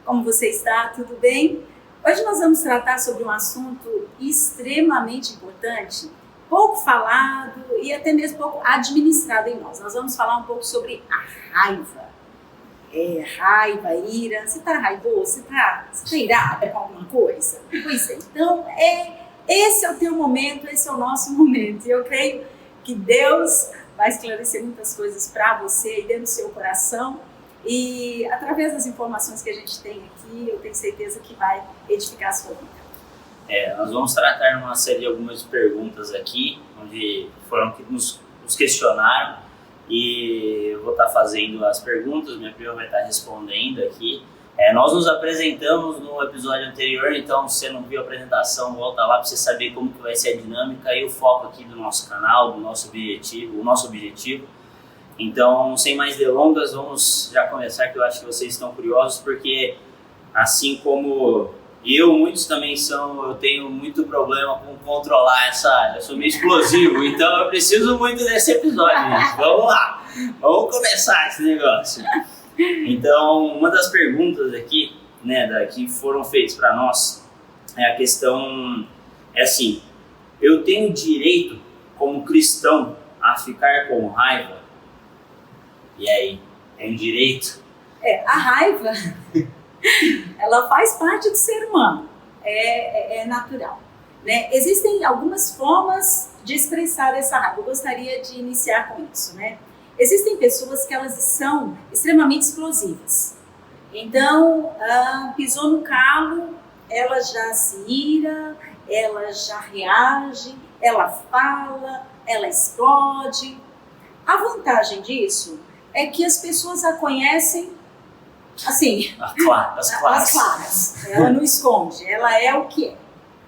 Como você está? Tudo bem? Hoje nós vamos tratar sobre um assunto extremamente importante, pouco falado e até mesmo pouco administrado em nós. Nós vamos falar um pouco sobre a raiva. Raiva, ira. Você está raivoso? Você está irado com alguma coisa? Pois é, então esse é o teu momento, esse é o nosso momento. E eu creio que Deus vai esclarecer muitas coisas para você aí dentro do seu coração. E através das informações que a gente tem aqui, eu tenho certeza que vai edificar a sua vida. Nós vamos tratar uma série de algumas perguntas aqui, onde foram que nos questionaram, e eu vou estar fazendo as perguntas, minha prima vai estar respondendo aqui. Nós nos apresentamos no episódio anterior, então se você não viu a apresentação, volta lá para você saber como que vai ser a dinâmica e o foco aqui do nosso canal, do nosso objetivo. Então, sem mais delongas, vamos já começar, que eu acho que vocês estão curiosos, porque assim como muitos também eu tenho muito problema com controlar eu sou meio explosivo, então eu preciso muito desse episódio, gente. Vamos lá, vamos começar esse negócio. Então, uma das perguntas aqui, que foram feitas para nós, a questão é assim: eu tenho direito, como cristão, a ficar com raiva? E aí, tem direito? A raiva, ela faz parte do ser humano, é natural. Né? Existem algumas formas de expressar essa raiva. Eu gostaria de iniciar com isso, né? Existem pessoas que elas são extremamente explosivas. Então, pisou no calo, ela já se ira, ela já reage, ela fala, ela explode. A vantagem disso é que as pessoas a conhecem assim, as claras. Ela não esconde, ela é o que é,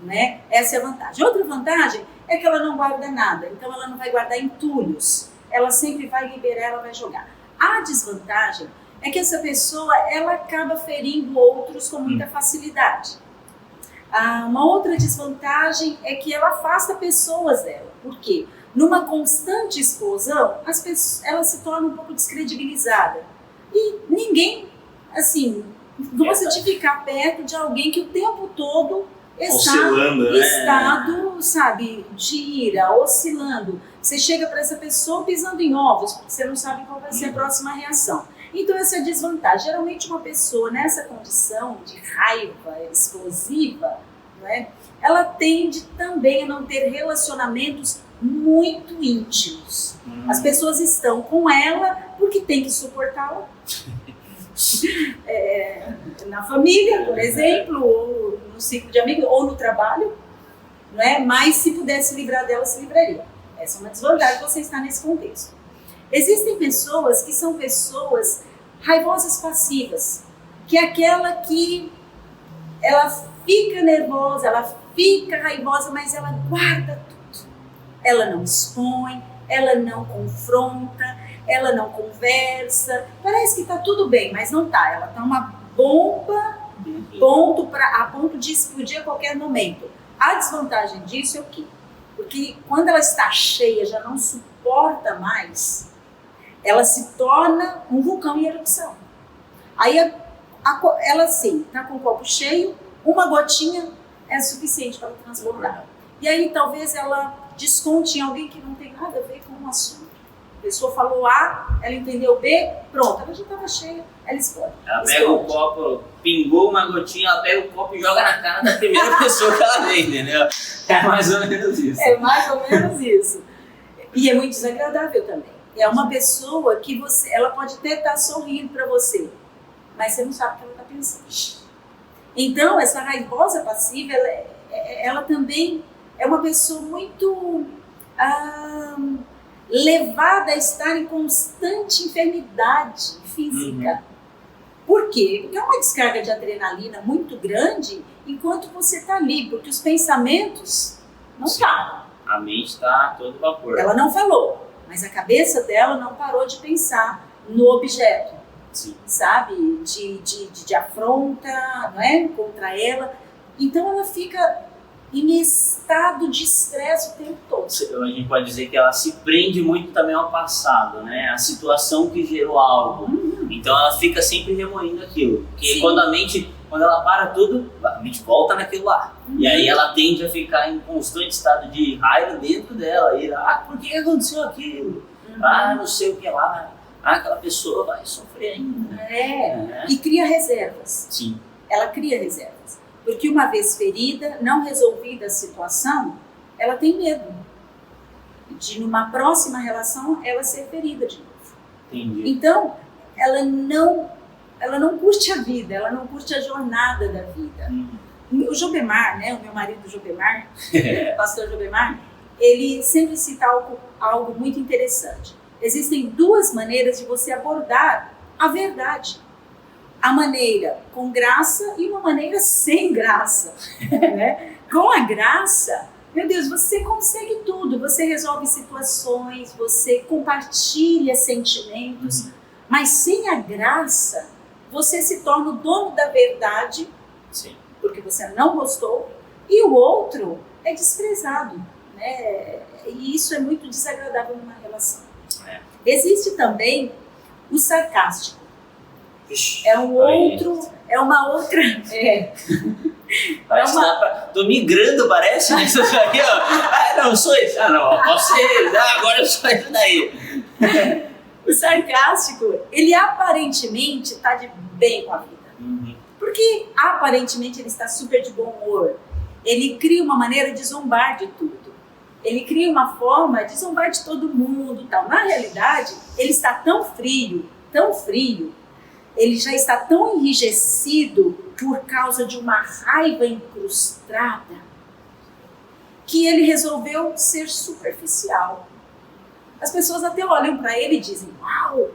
né? Essa é a vantagem. Outra vantagem é que ela não guarda nada, então ela não vai guardar entulhos, ela sempre vai liberar, ela vai jogar. A desvantagem é que essa pessoa, ela acaba ferindo outros com muita facilidade. Uma outra desvantagem é que ela afasta pessoas dela. Por quê? Numa constante explosão, ela se torna um pouco descredibilizada. E ninguém, assim, gosta de ficar perto de alguém que o tempo todo está em estado, sabe, de ira, oscilando. Você chega para essa pessoa pisando em ovos, porque você não sabe qual vai ser a próxima reação. Então essa é a desvantagem. Geralmente uma pessoa nessa condição de raiva explosiva, né, ela tende também a não ter relacionamentos muito íntimos. As pessoas estão com ela porque tem que suportá-la. Na família, por exemplo, ou no ciclo de amigos, ou no trabalho, né? Mas se pudesse livrar dela, se livraria. Essa é uma desvantagem de você estar nesse contexto. Existem pessoas que são pessoas raivosas passivas, que é aquela que ela fica nervosa, ela fica raivosa, mas ela guarda tudo. Ela não expõe, ela não confronta, ela não conversa. Parece que está tudo bem, mas não está. Ela está uma bomba a ponto de explodir a qualquer momento. A desvantagem disso é o quê? Porque quando ela está cheia, já não suporta mais, ela se torna um vulcão em erupção. Aí ela sim, está com o copo cheio, uma gotinha é suficiente para transbordar. E aí talvez ela desconte em alguém que não tem nada a ver com o assunto. A pessoa falou A, ela entendeu B, pronto, ela já estava cheia, ela explode. Ela pega o copo, pingou uma gotinha, ela pega o copo e joga na cara da primeira pessoa que ela vê, entendeu? É mais ou menos isso. É mais ou menos isso. E é muito desagradável também. É uma pessoa que ela pode até estar sorrindo para você, mas você não sabe o que ela está pensando. Então, essa raivosa passiva, ela também é uma pessoa muito levada a estar em constante enfermidade física. Por quê? Porque é uma descarga de adrenalina muito grande enquanto você está ali, porque os pensamentos não param. A mente está todo vapor. Ela não falou, mas a cabeça dela não parou de pensar no objeto. Sim. Sabe? De afronta, não é? Contra ela. Então ela fica em estado de estresse o tempo todo. A gente pode dizer que ela se prende muito também ao passado, né? A situação que gerou algo. Então ela fica sempre remoendo aquilo. Porque Sim. quando ela para tudo, a mente volta naquilo lá. E aí ela tende a ficar em constante estado de raiva dentro dela. E, por que aconteceu aquilo? Não sei o que lá. Aquela pessoa vai sofrer ainda. E cria reservas. Sim. Ela cria reservas. Porque uma vez ferida, não resolvida a situação, ela tem medo de, numa próxima relação, ela ser ferida de novo. Entendi. Então, ela não curte a vida, ela não curte a jornada da vida. O Jobemar, né, o meu marido Jobemar, o pastor Jobemar, ele sempre cita algo muito interessante. Existem duas maneiras de você abordar a verdade. A maneira com graça e uma maneira sem graça. Né? Com a graça, meu Deus, você consegue tudo. Você resolve situações, você compartilha sentimentos. Mas sem a graça, você se torna o dono da verdade, Sim. porque você não gostou, e o outro é desprezado. Né? E isso é muito desagradável numa relação. Existe também o sarcástico. É uma outra. Tô migrando, parece, nisso aqui, ó. Não, sou esse. Não, posso ser. Agora eu sou esse daí. O sarcástico, ele aparentemente está de bem com a vida. Porque aparentemente ele está super de bom humor. Ele cria uma maneira de zombar de tudo. Ele cria uma forma de zombar de todo mundo. Tal. Na realidade, ele está tão frio, ele já está tão enrijecido por causa de uma raiva incrustada, que ele resolveu ser superficial. As pessoas até olham para ele e dizem, uau,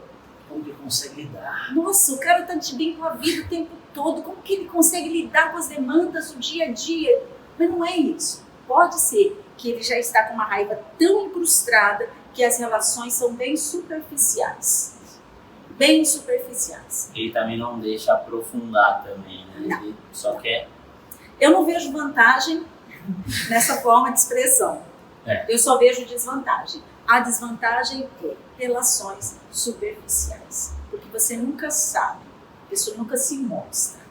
como que ele consegue lidar? Nossa, o cara está de bem com a vida o tempo todo, como que ele consegue lidar com as demandas do dia a dia? Mas não é isso. Pode ser que ele já está com uma raiva tão incrustada que as relações são bem superficiais. Bem superficiais. Ele também não deixa aprofundar também, né? Não. Ele só quer... Eu não vejo vantagem nessa forma de expressão. Eu só vejo desvantagem. A desvantagem é relações superficiais. Porque você nunca sabe, a pessoa nunca se mostra.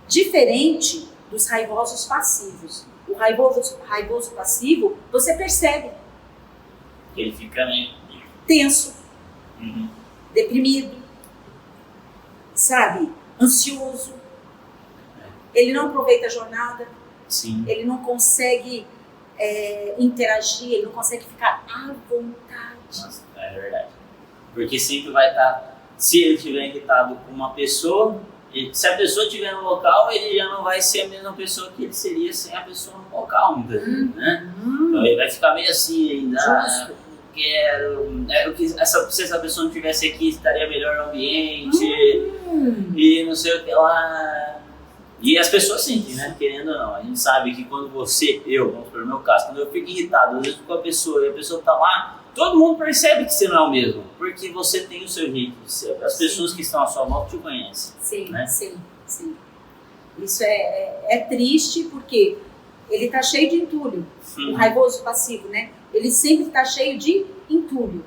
Diferente dos raivosos passivos. O raivoso passivo, você percebe. Ele fica meio... tenso, deprimido, sabe? Ansioso. Ele não aproveita a jornada. Sim. Ele não consegue interagir, ele não consegue ficar à vontade. Nossa, é verdade. Porque sempre vai estar... Se ele estiver irritado com uma pessoa... Se a pessoa estiver no local, ele já não vai ser a mesma pessoa que ele seria sem a pessoa no local, muitas vezes, né? Então ele vai ficar meio assim ainda, não quero... se essa pessoa não estivesse aqui, estaria melhor no ambiente, e não sei o que lá... E as pessoas sentem, né? Querendo ou não. A gente sabe que quando vamos supor, no meu caso, quando eu fico irritado, às vezes com a pessoa, e a pessoa tá lá, todo mundo percebe que você não é o mesmo, porque você tem o seu jeito de ser. As pessoas que estão à sua volta te conhecem. Sim, né? sim. Isso é triste porque ele está cheio de entulho. O raivoso passivo, né? Ele sempre está cheio de entulho.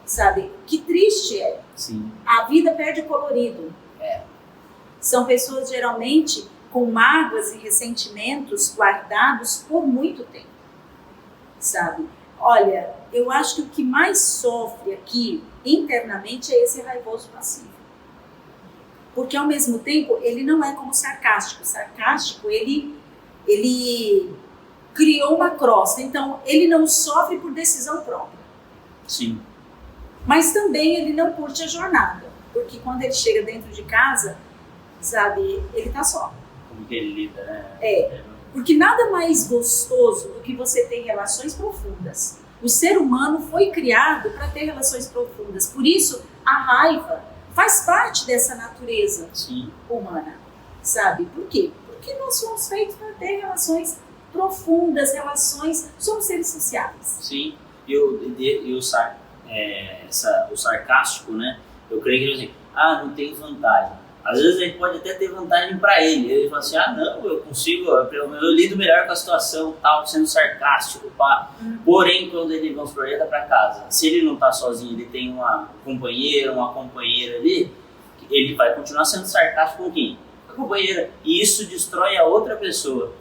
Sabe? Que triste é. Sim. A vida perde colorido. São pessoas geralmente com mágoas e ressentimentos guardados por muito tempo. Sabe? Olha, eu acho que o que mais sofre aqui internamente é esse raivoso passivo. Porque ao mesmo tempo ele não é como o sarcástico. O sarcástico, ele criou uma crosta, então ele não sofre por decisão própria. Sim. Mas também ele não curte a jornada, porque quando ele chega dentro de casa, sabe, ele tá só. Como que ele lida, né? Porque nada mais gostoso do que você ter relações profundas. O ser humano foi criado para ter relações profundas. Por isso, a raiva faz parte dessa natureza humana. Sabe? Por quê? Porque nós somos feitos para ter relações profundas, somos seres sociais. Sim. E o sarcástico, né? Eu creio que ele não tem vantagem. Às vezes ele pode até ter vantagem para ele. Ele fala assim, não, eu consigo, pelo menos eu lido melhor com a situação, tal, sendo sarcástico, pá. Porém, quando ele vai para casa, se ele não tá sozinho, ele tem uma companheira ali, ele vai continuar sendo sarcástico com quem? Com a companheira. E isso destrói a outra pessoa.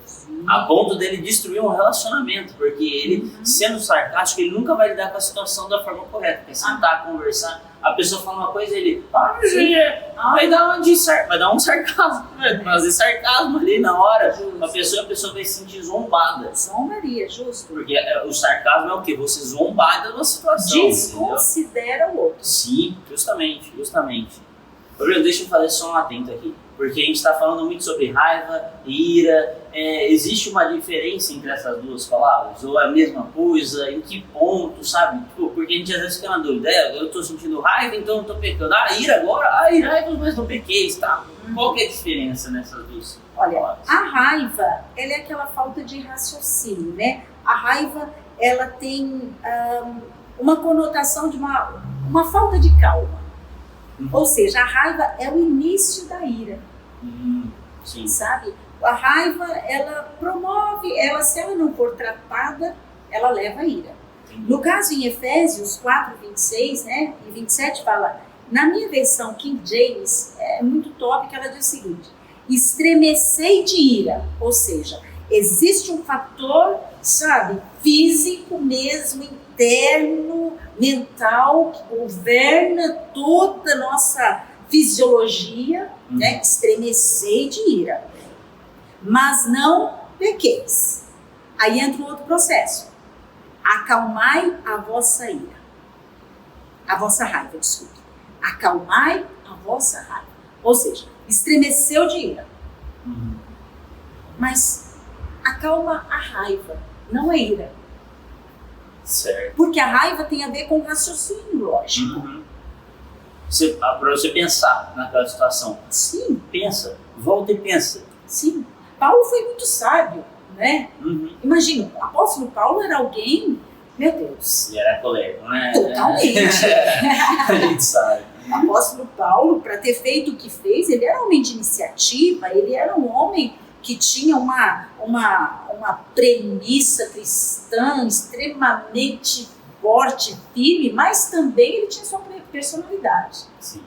A ponto dele destruir um relacionamento, porque ele, sendo sarcástico, ele nunca vai lidar com a situação da forma correta. Porque sentar, conversar, a pessoa fala uma coisa, ele vai dar um sarcasmo, vai fazer sarcasmo ali na hora. A pessoa vai se sentir zombada. Zombaria, justo. Porque o sarcasmo é o quê? Você zombar da situação. Desconsidera o outro. Sim, justamente. Gabriel, deixa eu fazer só um atento aqui. Porque a gente está falando muito sobre raiva, ira. Existe uma diferença entre essas duas palavras? Ou é a mesma coisa? Em que ponto, sabe? Tipo, porque a gente às vezes fica na dúvida. Eu estou sentindo raiva, então eu estou pecando. Ira agora? Ira, mas não pequei, tá? Qual que é a diferença nessas duas palavras? A raiva, ela é aquela falta de raciocínio, né? A raiva, ela tem uma conotação de uma falta de calma. Ou seja, a raiva é o início da ira. Sim. Sabe? A raiva, ela promove, se ela não for tratada, ela leva a ira. No caso, em Efésios 4, 26, né, e 27, fala, na minha versão King James, é muito top, que ela diz o seguinte: estremecei de ira. Ou seja, existe um fator, sabe, físico mesmo, interno, mental, que governa toda a nossa fisiologia, né? Estremecei de ira. Mas não pequeis. Aí entra um outro processo. Acalmai a vossa ira. A vossa raiva, desculpe. Acalmai a vossa raiva. Ou seja, estremeceu de ira. Mas acalma a raiva, não a ira. Certo. Porque a raiva tem a ver com raciocínio lógico. Para você pensar naquela situação. Sim. Pensa, volta e pensa. Sim. Paulo foi muito sábio, né? Imagina, o apóstolo Paulo era alguém, meu Deus. Ele era colérico, né? Totalmente. A gente sabe. O apóstolo Paulo, para ter feito o que fez, ele era um homem de iniciativa, ele era um homem que tinha uma premissa cristã extremamente forte, firme, mas também ele tinha sua personalidade. Sim.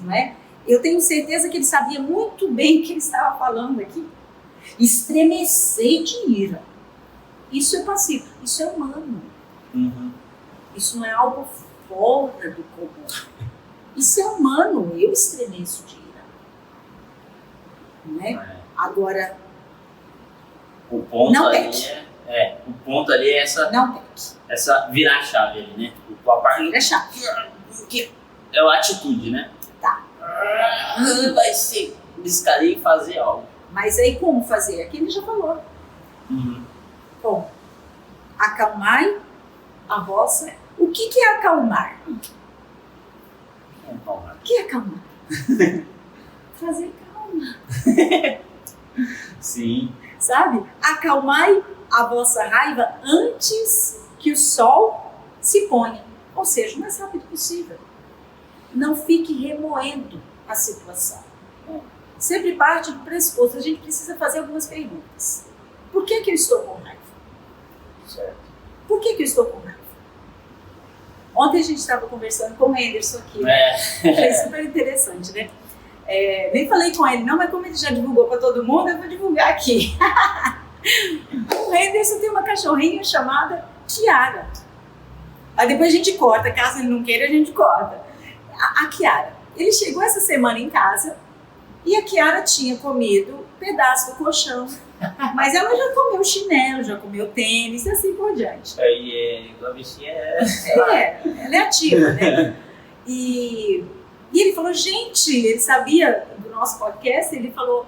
Não é? Eu tenho certeza que ele sabia muito bem o que ele estava falando aqui. Estremecer de ira. Isso é passivo, isso é humano. Isso não é algo fora do comum. Isso é humano, eu estremeço de ira. Não é? Agora, o ponto não ali peque. O ponto ali é essa virar a chave ali, né? A parte vira a chave. É a atitude, né? Tá. Vai ser descarir e fazer algo. Mas aí como fazer? Aqui ele já falou. Bom, acalmai a vossa... O que é acalmar? O que é acalmar? Trazer calma. Sim. Sabe? Acalmai a vossa raiva antes que o sol se ponha. Ou seja, o mais rápido possível. Não fique remoendo a situação. Sempre parte do pressuposto. A gente precisa fazer algumas perguntas. Por que eu estou com raiva? Certo. Por que eu estou com raiva? Ontem a gente estava conversando com o Henderson aqui. Foi super interessante, né? Nem falei com ele não, mas como ele já divulgou para todo mundo, eu vou divulgar aqui. O Henderson tem uma cachorrinha chamada Kiara. Aí depois a gente corta, caso ele não queira, a gente corta. A Kiara. Ele chegou essa semana em casa e a Kiara tinha comido um pedaço do colchão. Mas ela já comeu chinelo, já comeu tênis e assim por diante. Aí a bichinha ela é ativa, né? E ele falou, gente, ele sabia do nosso podcast, ele falou,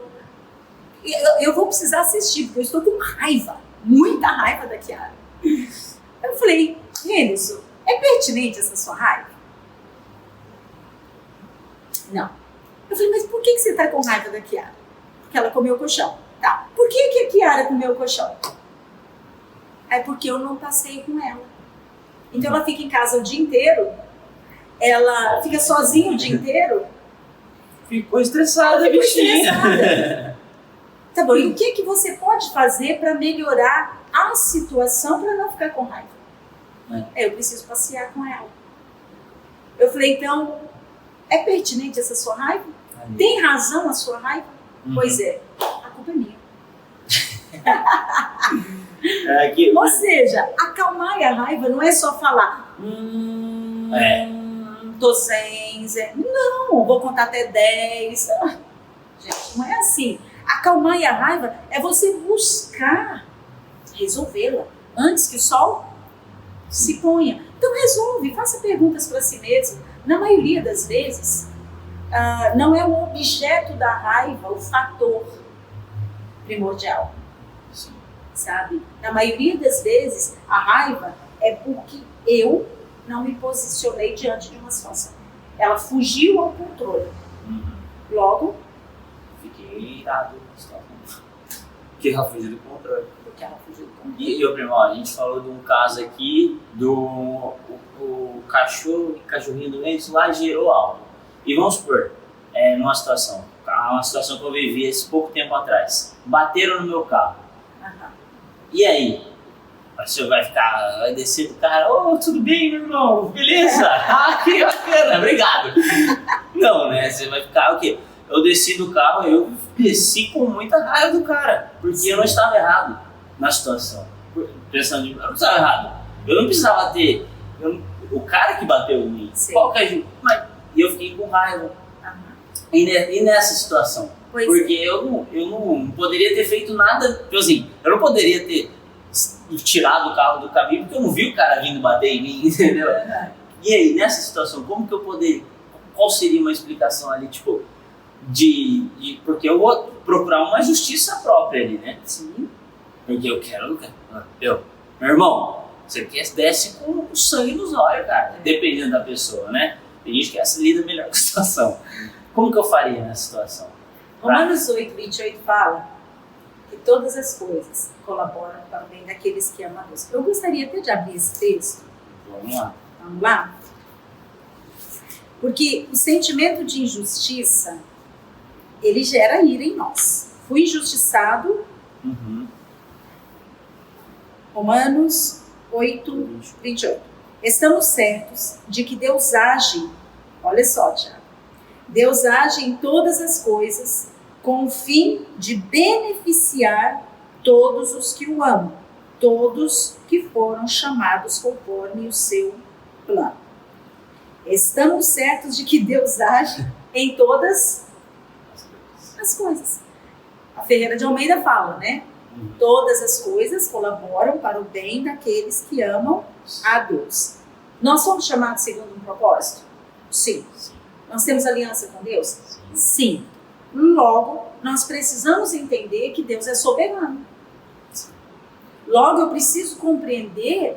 eu vou precisar assistir, porque eu estou com raiva, muita raiva da Kiara. Eu falei, Henderson, é pertinente essa sua raiva? Não. Eu falei, mas por que você está com raiva da Kiara? Porque ela comeu o colchão. Tá. Por que a Kiara comeu o colchão? É porque eu não passei com ela. Então ela fica em casa o dia inteiro, ela fica sozinha o dia inteiro. Ficou estressada, bichinha. Tá bom, e o que você pode fazer para melhorar a situação para não ficar com raiva? Eu preciso passear com ela. Eu falei, então, é pertinente essa sua raiva? Tem razão a sua raiva? Pois é, a culpa é minha. Ou seja, acalmar a raiva não é só falar tô zen, não, vou contar até 10. Gente, não é assim. Acalmar a raiva é você buscar resolvê-la antes que o sol se ponha. Então resolve, faça perguntas para si mesmo. Na maioria das vezes, não é o objeto da raiva o fator primordial. Sim. Sabe? Na maioria das vezes, a raiva é porque eu não me posicionei diante de uma situação. Ela fugiu ao controle. Logo, fiquei irado com a situação. Porque ela fugiu do controle. E o primo, a gente falou de um caso aqui do o cachorrinho doente lá gerou algo. E vamos supor, numa situação, uma situação que eu vivi esse pouco tempo atrás. Bateram no meu carro. E aí? Você vai descer do cara, tudo bem, meu irmão? Beleza? Que bacana, obrigado. Não, né? Você vai ficar o quê? Eu desci do carro, eu desci com muita raiva do cara, porque eu não estava errado na situação. Pensando, eu não estava errado. Eu não precisava ter. O cara que bateu em mim, e eu fiquei com raiva. E nessa situação? Porque eu não poderia ter feito nada. Tipo assim, eu não poderia ter tirado o carro do caminho porque eu não vi o cara vindo bater em mim, entendeu? E aí, nessa situação, como que eu poderia. Qual seria uma explicação ali, tipo, porque eu vou procurar uma justiça própria ali, né? Sim. Porque eu quero. Meu irmão, você desce com o sangue nos olhos, cara, dependendo da pessoa, né? Tem gente que se lida melhor com a situação. Como que eu faria nessa situação? Romanos 8:28 fala que todas as coisas colaboram para o bem daqueles que amam a Deus. Eu gostaria até de abrir esse texto. Vamos lá. Vamos lá? Porque o sentimento de injustiça, ele gera ira em nós. Fui injustiçado. Romanos 8:28. Estamos certos de que Deus age, olha só, Tiago, Deus age em todas as coisas com o fim de beneficiar todos os que o amam, todos que foram chamados conforme o seu plano. Estamos certos de que Deus age em todas as coisas. A Ferreira de Almeida fala, né? Todas as coisas colaboram para o bem daqueles que amam a Deus. Nós somos chamados segundo um propósito? Sim. Nós temos aliança com Deus? Sim. Logo, nós precisamos entender que Deus é soberano. Logo, eu preciso compreender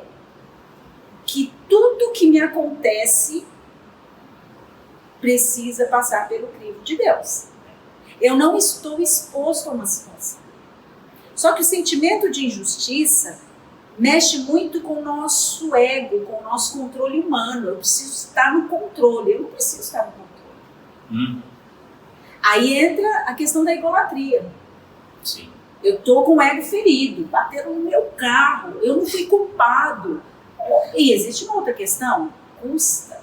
que tudo que me acontece precisa passar pelo crivo de Deus. Eu não estou exposto a uma situação. Só que o sentimento de injustiça mexe muito com o nosso ego, com o nosso controle humano. Eu preciso estar no controle, eu não preciso estar no controle. Aí entra a questão da idolatria. Sim. Eu estou com o ego ferido, bateram no meu carro, eu não fui culpado. E existe uma outra questão, custa.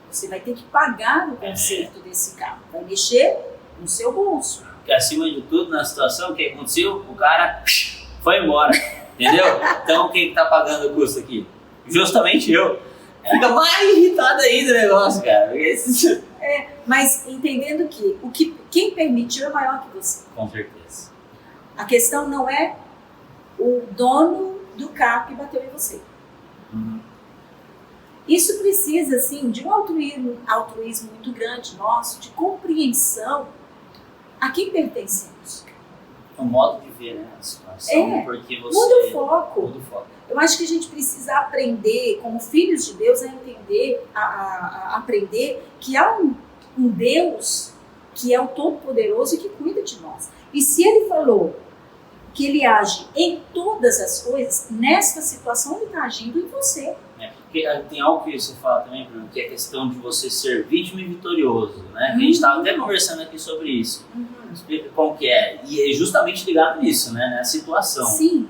Você vai ter que pagar o conserto desse carro, vai mexer no seu bolso. Porque acima de tudo, na situação, o que aconteceu? O cara foi embora, entendeu? Então quem está pagando o custo aqui? Justamente eu. Fica mais irritado ainda o negócio, cara. Mas entendendo que quem permitiu é maior que você. Com certeza. A questão não é o dono do carro que bateu em você. Isso precisa, assim, de um altruísmo muito grande nosso, de compreensão a quem pertencemos. O modo de ver, né, a situação, porque você... Muda o foco. Eu acho que a gente precisa aprender, como filhos de Deus, a entender, a aprender que há um Deus que é o Todo-Poderoso e que cuida de nós. E se Ele falou que Ele age em todas as coisas, nesta situação Ele está agindo em você. Porque tem algo que você fala também, Bruno, que é a questão de você ser vítima e vitorioso, né? A gente estava até conversando aqui sobre isso. Explica como que é. E é justamente ligado nisso, né? Na situação. Sim,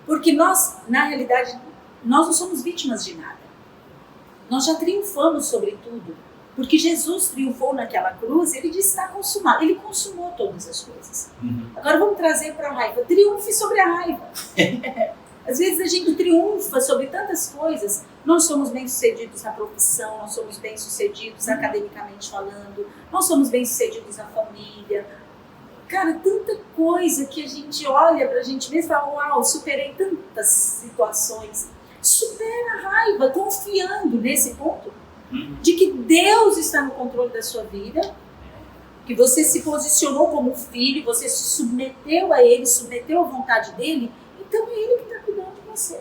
porque nós, na realidade, nós não somos vítimas de nada. Nós já triunfamos sobre tudo, Porque Jesus triunfou naquela cruz, ele disse: está consumado. Ele consumou todas as coisas. Agora vamos trazer para a raiva. Triunfe sobre a raiva. Às vezes a gente triunfa sobre tantas coisas. Nós somos bem-sucedidos na profissão, nós somos bem-sucedidos academicamente falando, nós somos bem-sucedidos na família. Cara, tanta coisa que a gente olha pra gente mesmo e fala: uau, superei tantas situações. Supera a raiva, confiando nesse ponto de que Deus está no controle da sua vida, que você se posicionou como filho, você se submeteu a Ele, submeteu à vontade dEle, então é Ele que está cuidando de você.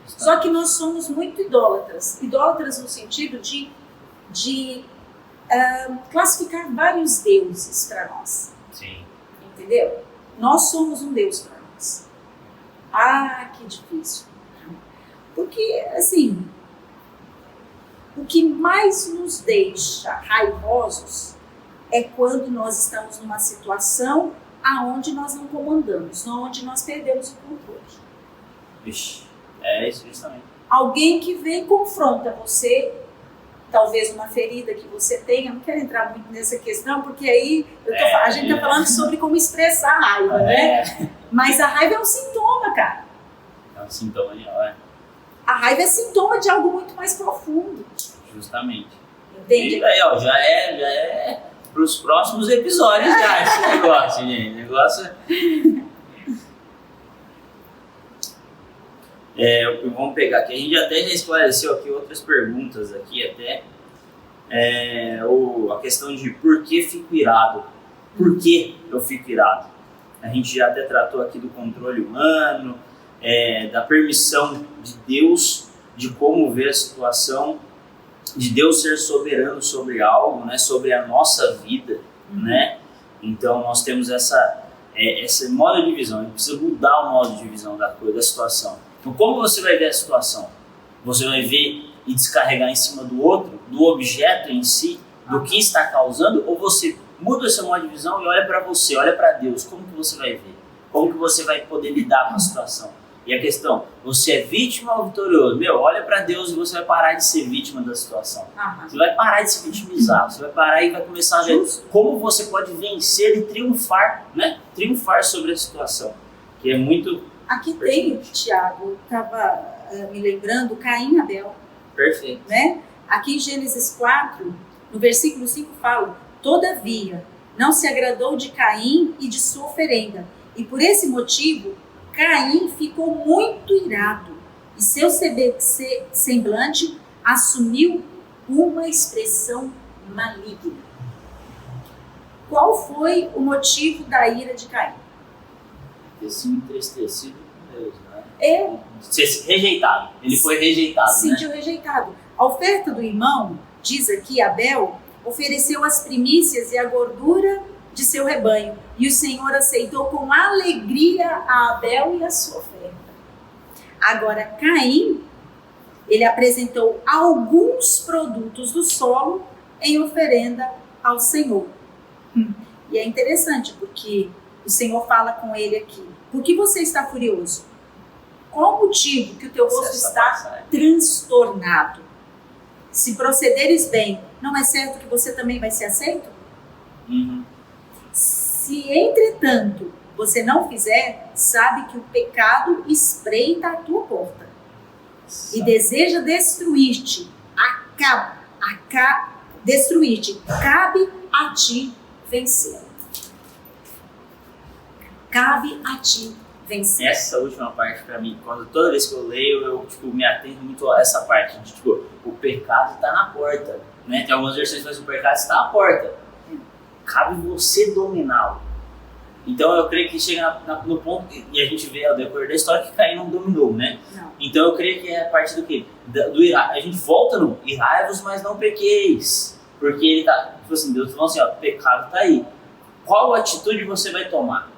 Só que nós somos muito idólatras. Idólatras no sentido de classificar vários deuses para nós. Sim. Entendeu? Nós somos um Deus para nós. Ah, que difícil. Porque, assim, o que mais nos deixa raivosos é quando nós estamos numa situação aonde nós não comandamos, onde nós perdemos o controle. Vixe, é isso justamente. Alguém que vem e confronta você, talvez uma ferida que você tenha, não quero entrar muito nessa questão, porque aí a gente está falando sobre como expressar a raiva, né? Mas a raiva é um sintoma, cara. É um sintoma de raiva. A raiva é sintoma de algo muito mais profundo. Justamente. Entende? E aí, ó, já é para os próximos episódios já esse negócio, gente. Negócio... vamos pegar aqui, a gente até já esclareceu aqui outras perguntas aqui até, a questão de por que fico irado, por que eu fico irado. A gente já até tratou aqui do controle humano, da permissão de Deus, de como ver a situação, de Deus ser soberano sobre algo, né, sobre a nossa vida, né? Então nós temos esse modo de visão, a gente precisa mudar o modo de visão da coisa, da situação. Então, como você vai ver a situação? Você vai ver e descarregar em cima do outro, do objeto em si, do que está causando, ou você muda o seu modo de visão e olha para você, olha para Deus, como que você vai ver? Como que você vai poder lidar com a situação? E a questão, você é vítima ou vitorioso? Olha para Deus e você vai parar de ser vítima da situação. Você vai parar de se vitimizar, você vai parar e vai começar a ver como você pode vencer e triunfar, né? Triunfar sobre a situação, que é muito... Aqui tem, Tiago, estava me lembrando, Caim e Abel. Perfeito. Né? Aqui em Gênesis 4, no versículo 5 fala: todavia, não se agradou de Caim e de sua oferenda, e por esse motivo, Caim ficou muito irado, e seu semblante assumiu uma expressão maligna. Qual foi o motivo da ira de Caim? Ter sido entristecido com Deus, né? Ser rejeitado. Ele foi rejeitado, se sentiu rejeitado. A oferta do irmão, diz aqui, Abel, ofereceu as primícias e a gordura de seu rebanho, e o Senhor aceitou com alegria a Abel e a sua oferta. Agora, Caim, ele apresentou alguns produtos do solo em oferenda ao Senhor. E é interessante, porque o Senhor fala com ele aqui: por que você está furioso? Qual o motivo que o teu rosto está transtornado? Se procederes bem, não é certo que você também vai ser aceito? Se, entretanto, você não fizer, sabe que o pecado espreita a tua porta e deseja destruir-te. Destruir-te. Cabe a ti vencer. Cabe a ti vencer. Essa última parte, para mim, toda vez que eu leio, eu me atento muito a essa parte. O pecado está na porta. Né? Tem algumas versões que dizem que o pecado está à porta. Cabe você dominá-lo. Então eu creio que chega no ponto, e a gente vê ao decorrer da história, que Caim não dominou, né? Não. Então eu creio que é a parte do quê? Do irar. A gente volta no irai-vos, mas não pequeis. Porque ele tá, tipo assim, Deus falou assim, ó, o pecado está aí. Qual atitude você vai tomar?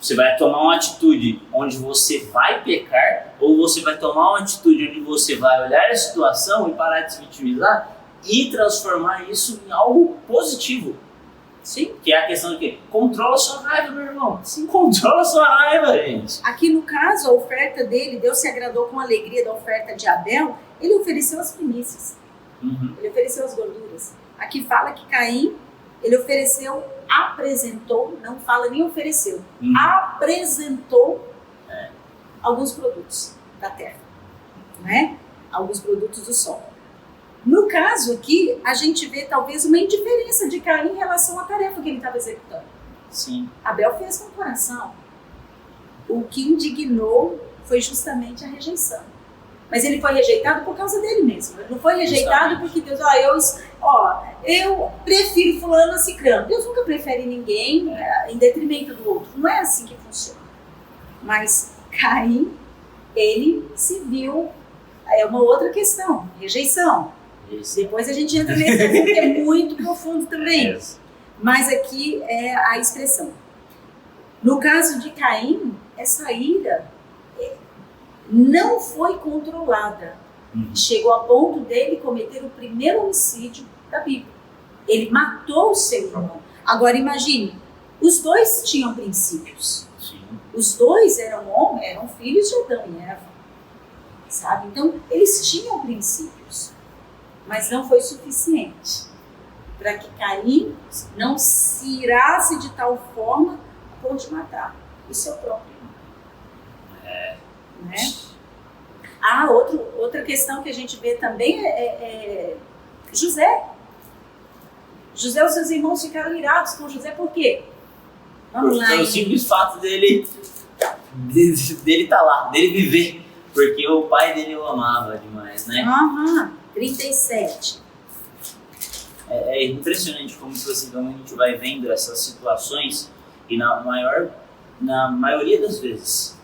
Você vai tomar uma atitude onde você vai pecar, ou você vai tomar uma atitude onde você vai olhar a situação e parar de se vitimizar e transformar isso em algo positivo? Sim. Que é a questão de quê? Controla a sua raiva, meu irmão. Sim, controla a sua raiva, gente. Aqui no caso, a oferta dele, Deus se agradou com a alegria da oferta de Abel, ele ofereceu as primícias. Ele ofereceu as gorduras. Aqui fala que Caim, ele apresentou, não fala nem ofereceu, apresentou alguns produtos da terra, né? Alguns produtos do solo. No caso aqui, a gente vê talvez uma indiferença de Caim em relação à tarefa que ele estava executando. Sim. Abel fez com o coração. O que indignou foi justamente a rejeição. Mas ele foi rejeitado por causa dele mesmo. Ele não foi rejeitado porque Deus, eu prefiro fulano a ciclano. Deus nunca prefere ninguém em detrimento do outro. Não é assim que funciona. Mas Caim, ele se viu, é uma outra questão, rejeição. Isso. Depois a gente entra nesse assunto que é muito profundo também. Mas aqui é a expressão. No caso de Caim, essa ira não foi controlada. Chegou a ponto dele cometer o primeiro homicídio da Bíblia. Ele matou o seu irmão. Agora imagine, os dois tinham princípios. Sim. Os dois eram filhos de Adão e Eva. Sabe? Então, eles tinham princípios. Mas não foi suficiente para que Caim não se irasse de tal forma a ponto de matar o seu próprio irmão. Né? Outra questão que a gente vê também é José. José, os seus irmãos ficaram irados com José por quê? Vamos lá. Pelo simples fato dele estar lá, dele viver. Porque o pai dele o amava demais, né? 37. É impressionante como então, a gente vai vendo essas situações e na maioria das vezes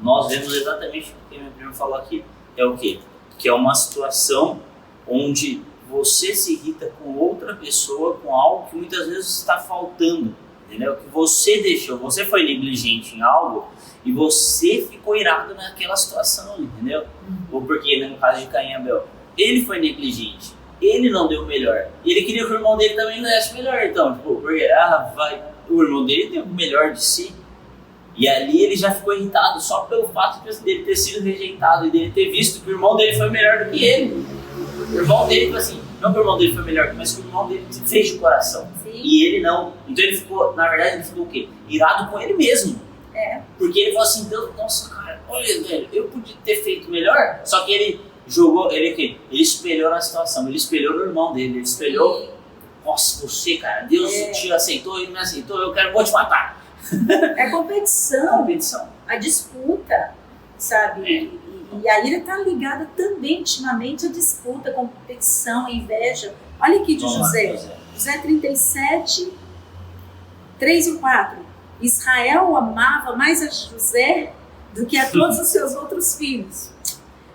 nós vemos exatamente o que minha prima falou aqui. É o quê? Que é uma situação onde você se irrita com outra pessoa, com algo que muitas vezes está faltando, entendeu? Que você deixou, você foi negligente em algo e você ficou irado naquela situação, entendeu? Ou porque, no caso de Caim e Abel, ele foi negligente, ele não deu o melhor, ele queria que o irmão dele também não desse o melhor, então, porque o irmão dele deu o melhor de si. E ali ele já ficou irritado só pelo fato dele ter sido rejeitado e dele ter visto que o irmão dele foi melhor do que ele. O irmão dele, assim, não que o irmão dele foi melhor, mas que o irmão dele fez de coração. Sim. E ele não. Então ele ficou, na verdade, ele ficou o quê? Irado com ele mesmo. Porque ele falou assim, Deus, nossa, cara, olha, velho, eu podia ter feito melhor. Só que ele jogou, ele espelhou na situação, ele espelhou no irmão dele, ele espelhou, nossa, você, cara, Deus te aceitou, ele me aceitou, vou te matar. É competição. A disputa, sabe? E a ira está ligada também intimamente à disputa, competição, à inveja. Olha aqui de José. José 37, 3 e 4. Israel amava mais a José do que a todos os seus outros filhos,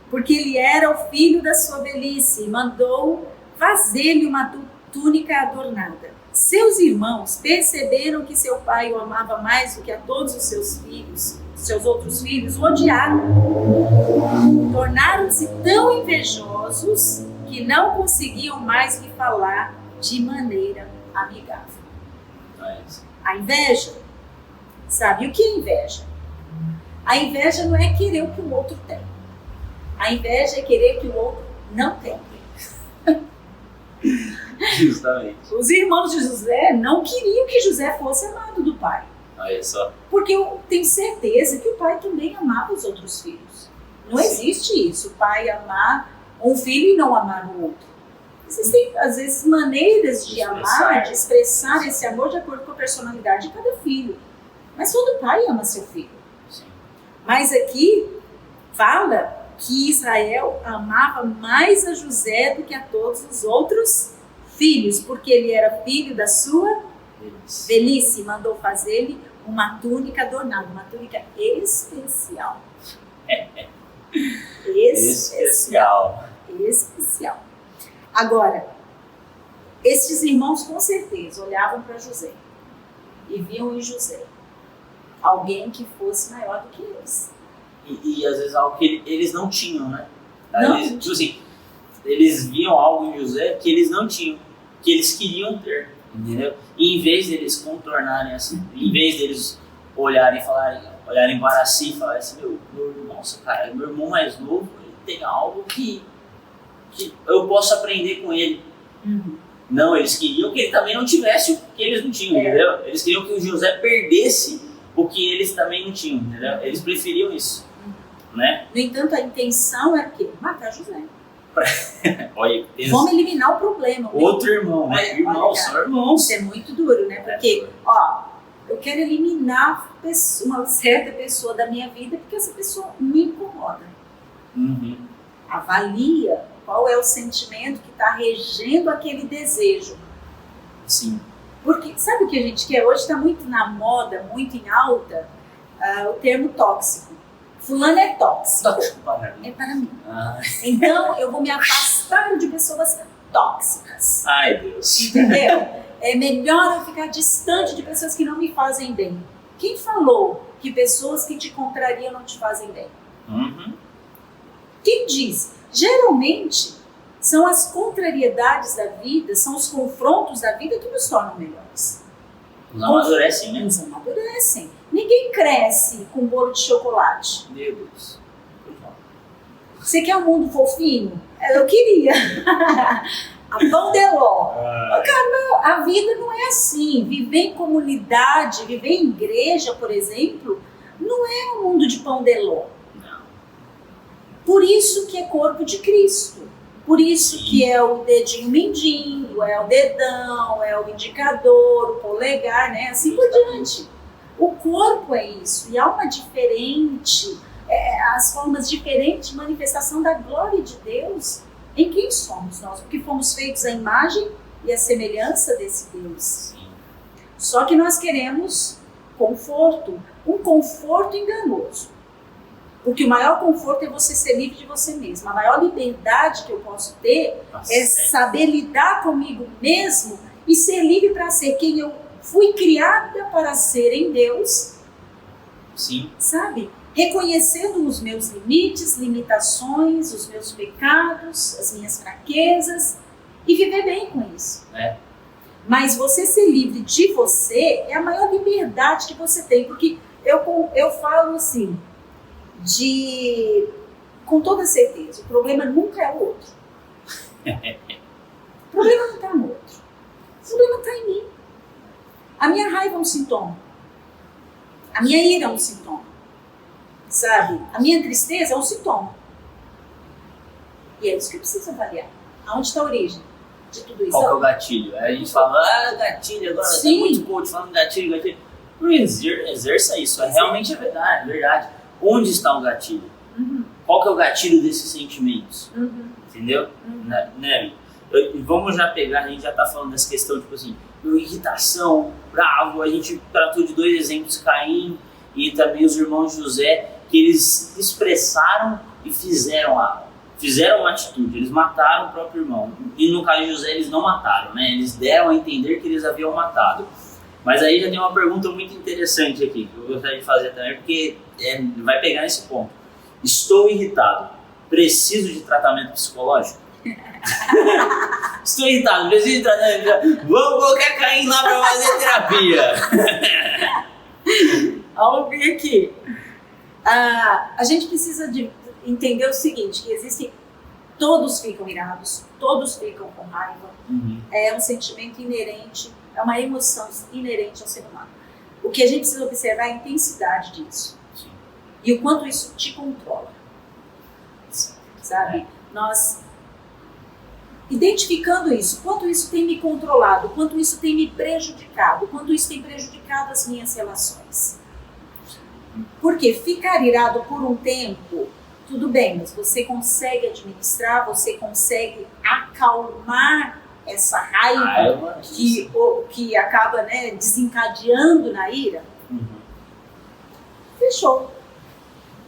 porque ele era o filho da sua velhice e mandou fazer-lhe uma túnica adornada. Seus irmãos perceberam que seu pai o amava mais do que a todos os seus filhos, seus outros filhos, o odiaram. Tornaram-se tão invejosos que não conseguiam mais lhe falar de maneira amigável. A inveja, sabe o que é inveja? A inveja não é querer o que o outro tem. A inveja é querer que o outro não tem. Justamente. Os irmãos de José não queriam que José fosse amado do pai. Olha só. Porque eu tenho certeza que o pai também amava os outros filhos. Não existe isso, o pai amar um filho e não amar o outro. Existem, às vezes, maneiras de amar, de expressar esse amor de acordo com a personalidade de cada filho. Mas todo pai ama seu filho. Sim. Mas aqui fala que Israel amava mais a José do que a todos os outros filhos, porque ele era filho da sua velhice. Mandou fazer-lhe uma túnica adornada, uma túnica especial. Especial. Agora, esses irmãos com certeza olhavam para José e viam em José alguém que fosse maior do que eles. E às vezes algo que eles não tinham, né? Tipo assim, eles viam algo em José que eles não tinham, que eles queriam ter, entendeu? E em vez deles contornarem assim, em vez deles olharem para si e falarem assim, meu irmão mais novo, ele tem algo que eu posso aprender com ele. Não, eles queriam que ele também não tivesse o que eles não tinham, entendeu? Eles queriam que o José perdesse o que eles também não tinham, entendeu? Eles preferiam isso, né? No entanto, a intenção era o quê? Matar José. Olha, vamos eliminar o problema. Outro irmão, né? Olha, Irmãos, são irmãos. Isso é muito duro, né? Porque, ó, eu quero eliminar uma certa pessoa da minha vida porque essa pessoa me incomoda. Uhum. Avalia qual é o sentimento que está regendo aquele desejo. Sim. Porque sabe o que a gente quer? Hoje está muito na moda, muito em alta, o termo tóxico. Fulano é tóxico. É para mim. Então eu vou me afastar de pessoas tóxicas. Ai, Deus. Entendeu? É melhor eu ficar distante de pessoas que não me fazem bem. Quem falou que pessoas que te contrariam não te fazem bem? Uhum. Quem diz? Geralmente são as contrariedades da vida, são os confrontos da vida que nos tornam melhores. Nos amadurecem, né? Nos amadurecem. Ninguém cresce com bolo de chocolate. Meu Deus. Você quer um mundo fofinho? Eu queria. A pão de ló. Cara, a vida não é assim. Viver em comunidade, viver em igreja, por exemplo, não é um mundo de pão de ló. Não. Por isso que é corpo de Cristo. Por isso Sim. que é o dedinho mindinho, é o dedão, é o indicador, o polegar, né? Assim por diante. O corpo é isso. E há uma diferente, as formas diferentes de manifestação da glória de Deus em quem somos nós. Porque fomos feitos à imagem e à semelhança desse Deus. Sim. Só que nós queremos conforto, um conforto enganoso. Porque o maior conforto é você ser livre de você mesmo. A maior liberdade que eu posso ter é saber lidar comigo mesmo e ser livre para ser quem eu fui criada para ser em Deus. Sim. Sabe? Reconhecendo os meus limites, limitações, os meus pecados, as minhas fraquezas e viver bem com isso. Mas você ser livre de você é a maior liberdade que você tem. Porque eu falo assim, com toda certeza, o problema nunca é o outro. O problema não está no outro. O problema está em mim. A minha raiva é um sintoma. A minha ira é um sintoma. Sabe? A minha tristeza é um sintoma. E é isso que eu preciso avaliar. Aonde está a origem de tudo isso? Qual que é o gatilho? Aí a gente fala, gatilho, agora tem muito coach falando gatilho. Não exerça isso, realmente é verdade. Onde está o gatilho? Uhum. Qual que é o gatilho desses sentimentos? Uhum. Entendeu? Uhum. Né? Vamos já pegar, a gente já está falando dessa questão, tipo assim, irritação, bravo, a gente tratou de 2 exemplos, Caim e também os irmãos de José, que eles expressaram e fizeram uma atitude, eles mataram o próprio irmão. E no caso de José eles não mataram, né? Eles deram a entender que eles haviam matado. Mas aí já tem uma pergunta muito interessante aqui, que eu gostaria de fazer também, porque vai pegar nesse ponto. Estou irritado, preciso de tratamento psicológico? Estou irritado, preciso de tratamento. Vamos colocar Caim lá para fazer terapia. Vamos ver aqui. A gente precisa de entender o seguinte, que todos ficam irados, todos ficam com raiva. Uhum. É um sentimento inerente, é uma emoção inerente ao ser humano. O que a gente precisa observar é a intensidade disso. Sim. E o quanto isso te controla. Sabe? Nós, identificando isso, quanto isso tem me controlado, quanto isso tem me prejudicado, quanto isso tem prejudicado as minhas relações. Porque ficar irado por um tempo, tudo bem, mas você consegue administrar, você consegue acalmar essa raiva que acaba, né, desencadeando na ira. Uhum. Fechou.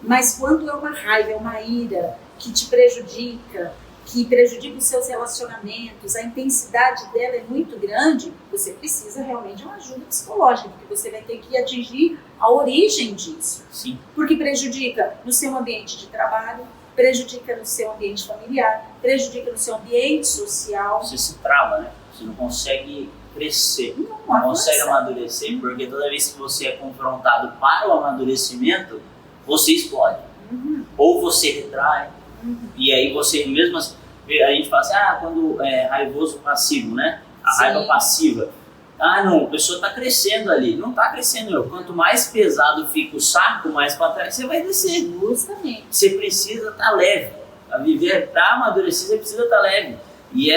Mas quando é uma raiva, é uma ira que te prejudica, que prejudica os seus relacionamentos, a intensidade dela é muito grande, você precisa realmente de uma ajuda psicológica, porque você vai ter que atingir a origem disso. Sim. Porque prejudica no seu ambiente de trabalho, prejudica no seu ambiente familiar, prejudica no seu ambiente social. Você se trava, né? Você não consegue crescer, não consegue amadurecer, porque toda vez que você é confrontado para o amadurecimento, você explode. Uhum. Ou você retrai, Uhum. e aí você mesmo assim, A gente fala assim, quando é raivoso passivo, né? A raiva passiva. Não, a pessoa está crescendo ali. Não está crescendo. Quanto mais pesado fica o saco, mais para trás você vai descer. Justamente. Você precisa estar leve. A viver, para amadurecer, você precisa estar leve. E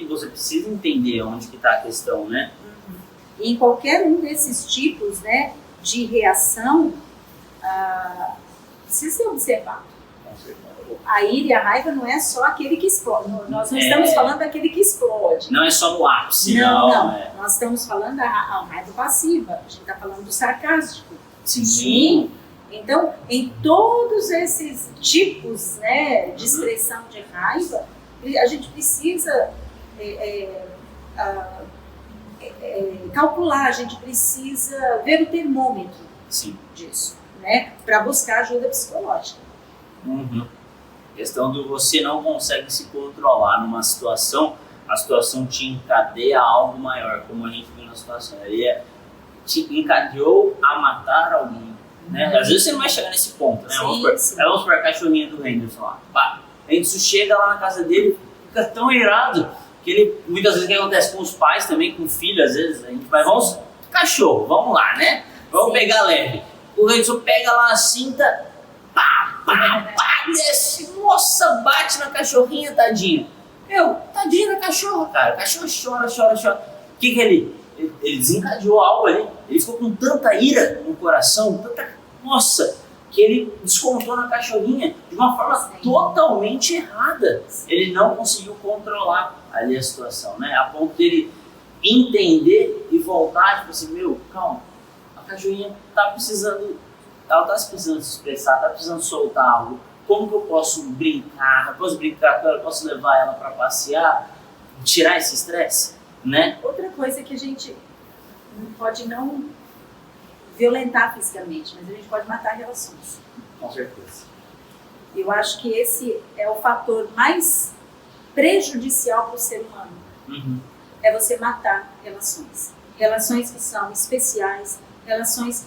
você precisa entender onde que está a questão, né? E em qualquer um desses tipos, né, de reação, precisa ser observado. A ira e a raiva não é só aquele que explode. Nós não estamos falando daquele que explode. Não é só no ápice, não. Nós estamos falando da raiva passiva. A gente está falando do sarcástico. Sim. Então, em todos esses tipos, né, de expressão de raiva, a gente precisa calcular, a gente precisa ver o termômetro disso, né, para buscar ajuda psicológica. Questão do você não consegue se controlar numa situação, a situação te encadeia a algo maior, como a gente viu na situação. Ele te encadeou a matar alguém, né? Às vezes você não vai chegar nesse ponto, né? Vamos por a cachorrinha do Henderson lá. A gente chega lá na casa dele, fica tão irado, que ele, muitas vezes, o que acontece com os pais também, com o filho, às vezes, a gente vai, cachorro, vamos lá, né? Vamos pegar leve. O Henderson pega lá a cinta, desce, nossa, bate na cachorrinha, tadinho. Tadinho da cachorra, cara. O cachorro chora. O que ele desencadeou algo ali. Ele ficou com tanta ira no coração, que ele descontou na cachorrinha de uma forma totalmente errada. Ele não conseguiu controlar ali a situação, né? A ponto dele entender e voltar, tipo assim, calma, a cachorrinha tá precisando, ela tá precisando se expressar, tá precisando soltar algo. Como que eu posso brincar? Posso brincar com ela? Posso levar ela para passear? Tirar esse estresse, né? Outra coisa que a gente pode não violentar fisicamente, mas a gente pode matar relações. Com certeza. Eu acho que esse é o fator mais prejudicial para o ser humano. É você matar relações. Relações que são especiais, relações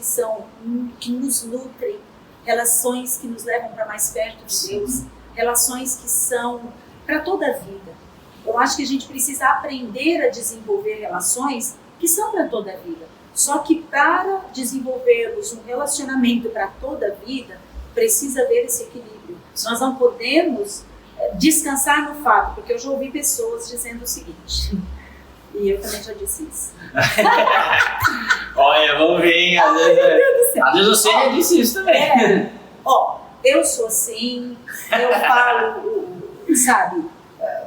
que nos nutrem, relações que nos levam para mais perto de Deus, relações que são para toda a vida. Eu acho que a gente precisa aprender a desenvolver relações que são para toda a vida. Só que para desenvolvermos um relacionamento para toda a vida, precisa haver esse equilíbrio. Nós não podemos descansar no fato, porque eu já ouvi pessoas dizendo o seguinte, e eu também já disse isso. Olha, vamos ver, hein? Às vezes você já disse isso também. Eu sou assim, eu falo, sabe,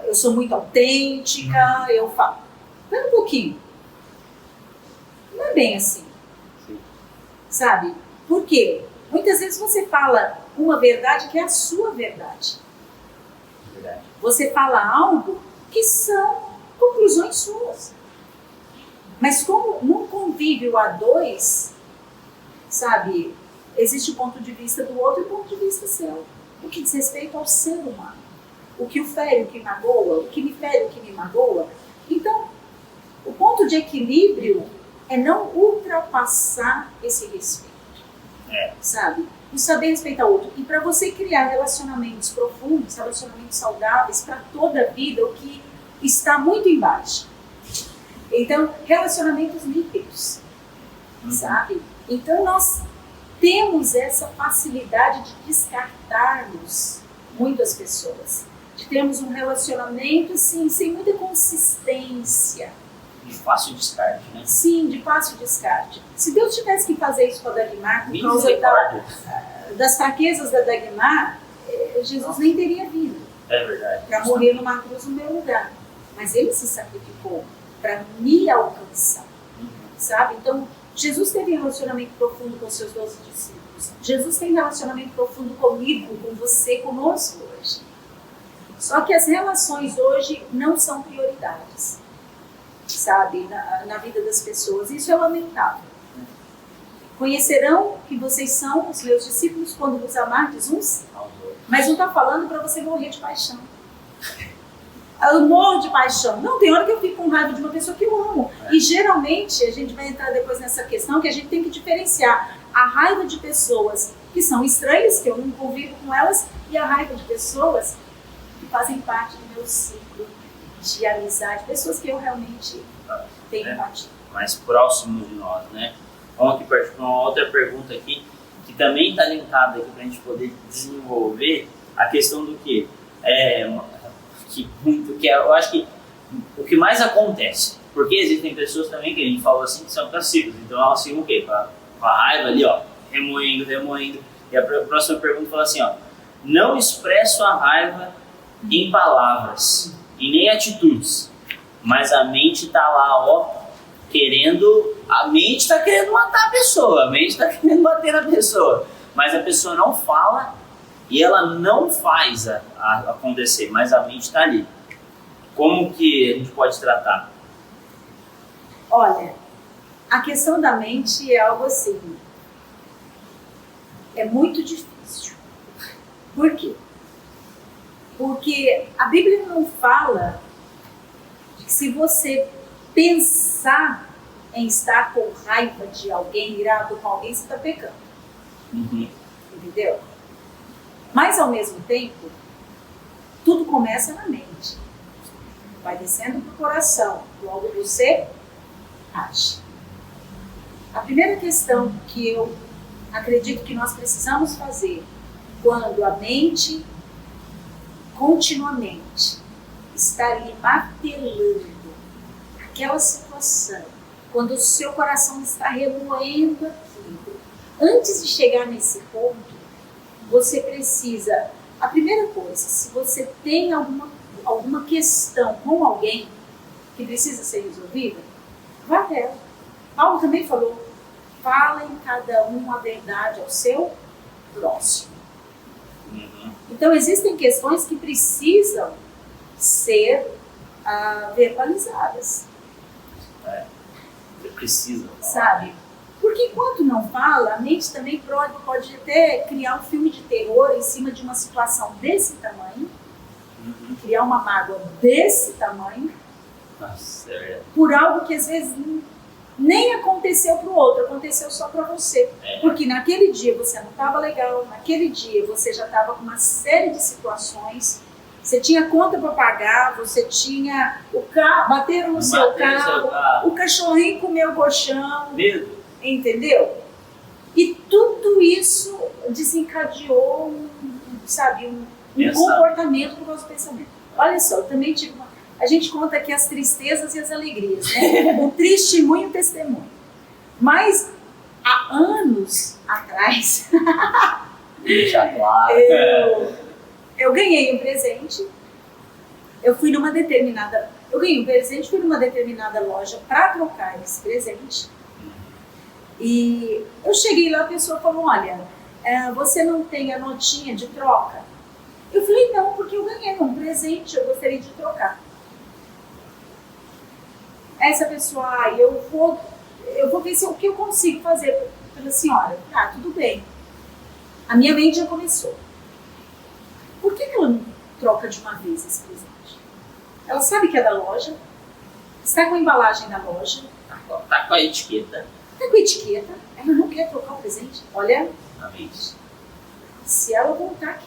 eu sou muito autêntica, eu falo. Espera um pouquinho. Não é bem assim. Sabe? Por quê? Muitas vezes você fala uma verdade que é a sua verdade. Você fala algo que são conclusões suas. Mas como num convívio a dois, sabe, existe o ponto de vista do outro e o ponto de vista seu. O que diz respeito ao ser humano. O que o fere, o que magoa, o que me fere, o que me magoa. Então, o ponto de equilíbrio é não ultrapassar esse respeito. Sabe? E saber respeitar o outro. E para você criar relacionamentos profundos, relacionamentos saudáveis para toda a vida, o que está muito embaixo. Então, relacionamentos líquidos, sabe? Então, nós temos essa facilidade de descartarmos muitas pessoas, de termos um relacionamento assim, sem muita consistência. De fácil descarte, né? Sim, de fácil descarte. Se Deus tivesse que fazer isso com a Dagmar, por causa das fraquezas da Dagmar, Jesus nem teria vindo. É verdade. Para morrer numa cruz no meu lugar. Mas ele se sacrificou para me alcançar, sabe? Então, Jesus teve um relacionamento profundo com seus 12 discípulos. Jesus tem um relacionamento profundo comigo, com você, conosco hoje. Só que as relações hoje não são prioridades, sabe? Na vida das pessoas. Isso é lamentável. Conhecerão que vocês são os meus discípulos quando vos amardes uns, mas não está falando para você morrer de paixão. Eu morro de paixão. Não, tem hora que eu fico com raiva de uma pessoa que eu amo. E geralmente, a gente vai entrar depois nessa questão que a gente tem que diferenciar a raiva de pessoas que são estranhas, que eu não convivo com elas, e a raiva de pessoas que fazem parte do meu ciclo de amizade, pessoas que eu realmente tenho empatia. Mais próximos de nós, né? Vamos aqui para uma outra pergunta aqui, que também está linkada aqui para a gente poder desenvolver a questão do que? Eu acho que o que mais acontece, porque existem pessoas também que a gente falou assim, que são passivas, então elas ficam o quê? Com a raiva ali, ó, remoendo. E a próxima pergunta fala assim, ó, não expresso a raiva em palavras e nem atitudes, mas a mente tá lá, ó, a mente está querendo matar a pessoa, a mente está querendo bater na pessoa, mas a pessoa não fala e ela não faz acontecer, mas a mente está ali. Como que a gente pode tratar? Olha, a questão da mente é algo assim, é muito difícil. Por quê? Porque a Bíblia não fala que se você pensar em estar com raiva de alguém, irado com alguém, você está pecando. Entendeu? Mas, ao mesmo tempo, tudo começa na mente. Vai descendo para o coração. Logo você age. A primeira questão que eu acredito que nós precisamos fazer quando a mente continuamente está ali martelando aquela situação, quando o seu coração está remoendo aquilo, antes de chegar nesse ponto, você precisa, a primeira coisa, se você tem alguma questão com alguém que precisa ser resolvida, vá até ela. Paulo também falou, falem cada um a verdade ao seu próximo. Então existem questões que precisam ser verbalizadas. Precisa. Sabe? Porque enquanto não fala, a mente também pode até criar um filme de terror em cima de uma situação desse tamanho, criar uma mágoa desse tamanho, Nossa, é verdade. por algo que às vezes nem aconteceu para o outro, aconteceu só para você. Porque naquele dia você não estava legal, naquele dia você já estava com uma série de situações, você tinha conta para pagar, você tinha o carro, bateram no seu carro, o cachorrinho comeu o colchão, entendeu? E tudo isso desencadeou um comportamento por causa do pensamento. Olha só, eu também tive a gente conta aqui as tristezas e as alegrias, né? O testemunho e o testemunho. Mas há anos atrás, deixa claro. Eu ganhei um presente. Eu ganhei um presente, fui numa determinada loja para trocar esse presente. E eu cheguei lá, a pessoa falou, olha, você não tem a notinha de troca? Eu falei, não, porque eu ganhei um presente, eu gostaria de trocar. Essa pessoa, eu vou ver o que eu consigo fazer pela senhora. Tá, tudo bem. A minha mente já começou. Por que ela não troca de uma vez esse presente? Ela sabe que é da loja, está com a embalagem da loja. Tá com a etiqueta. Tá com a etiqueta, ela não quer trocar o presente. Olha, se ela voltar aqui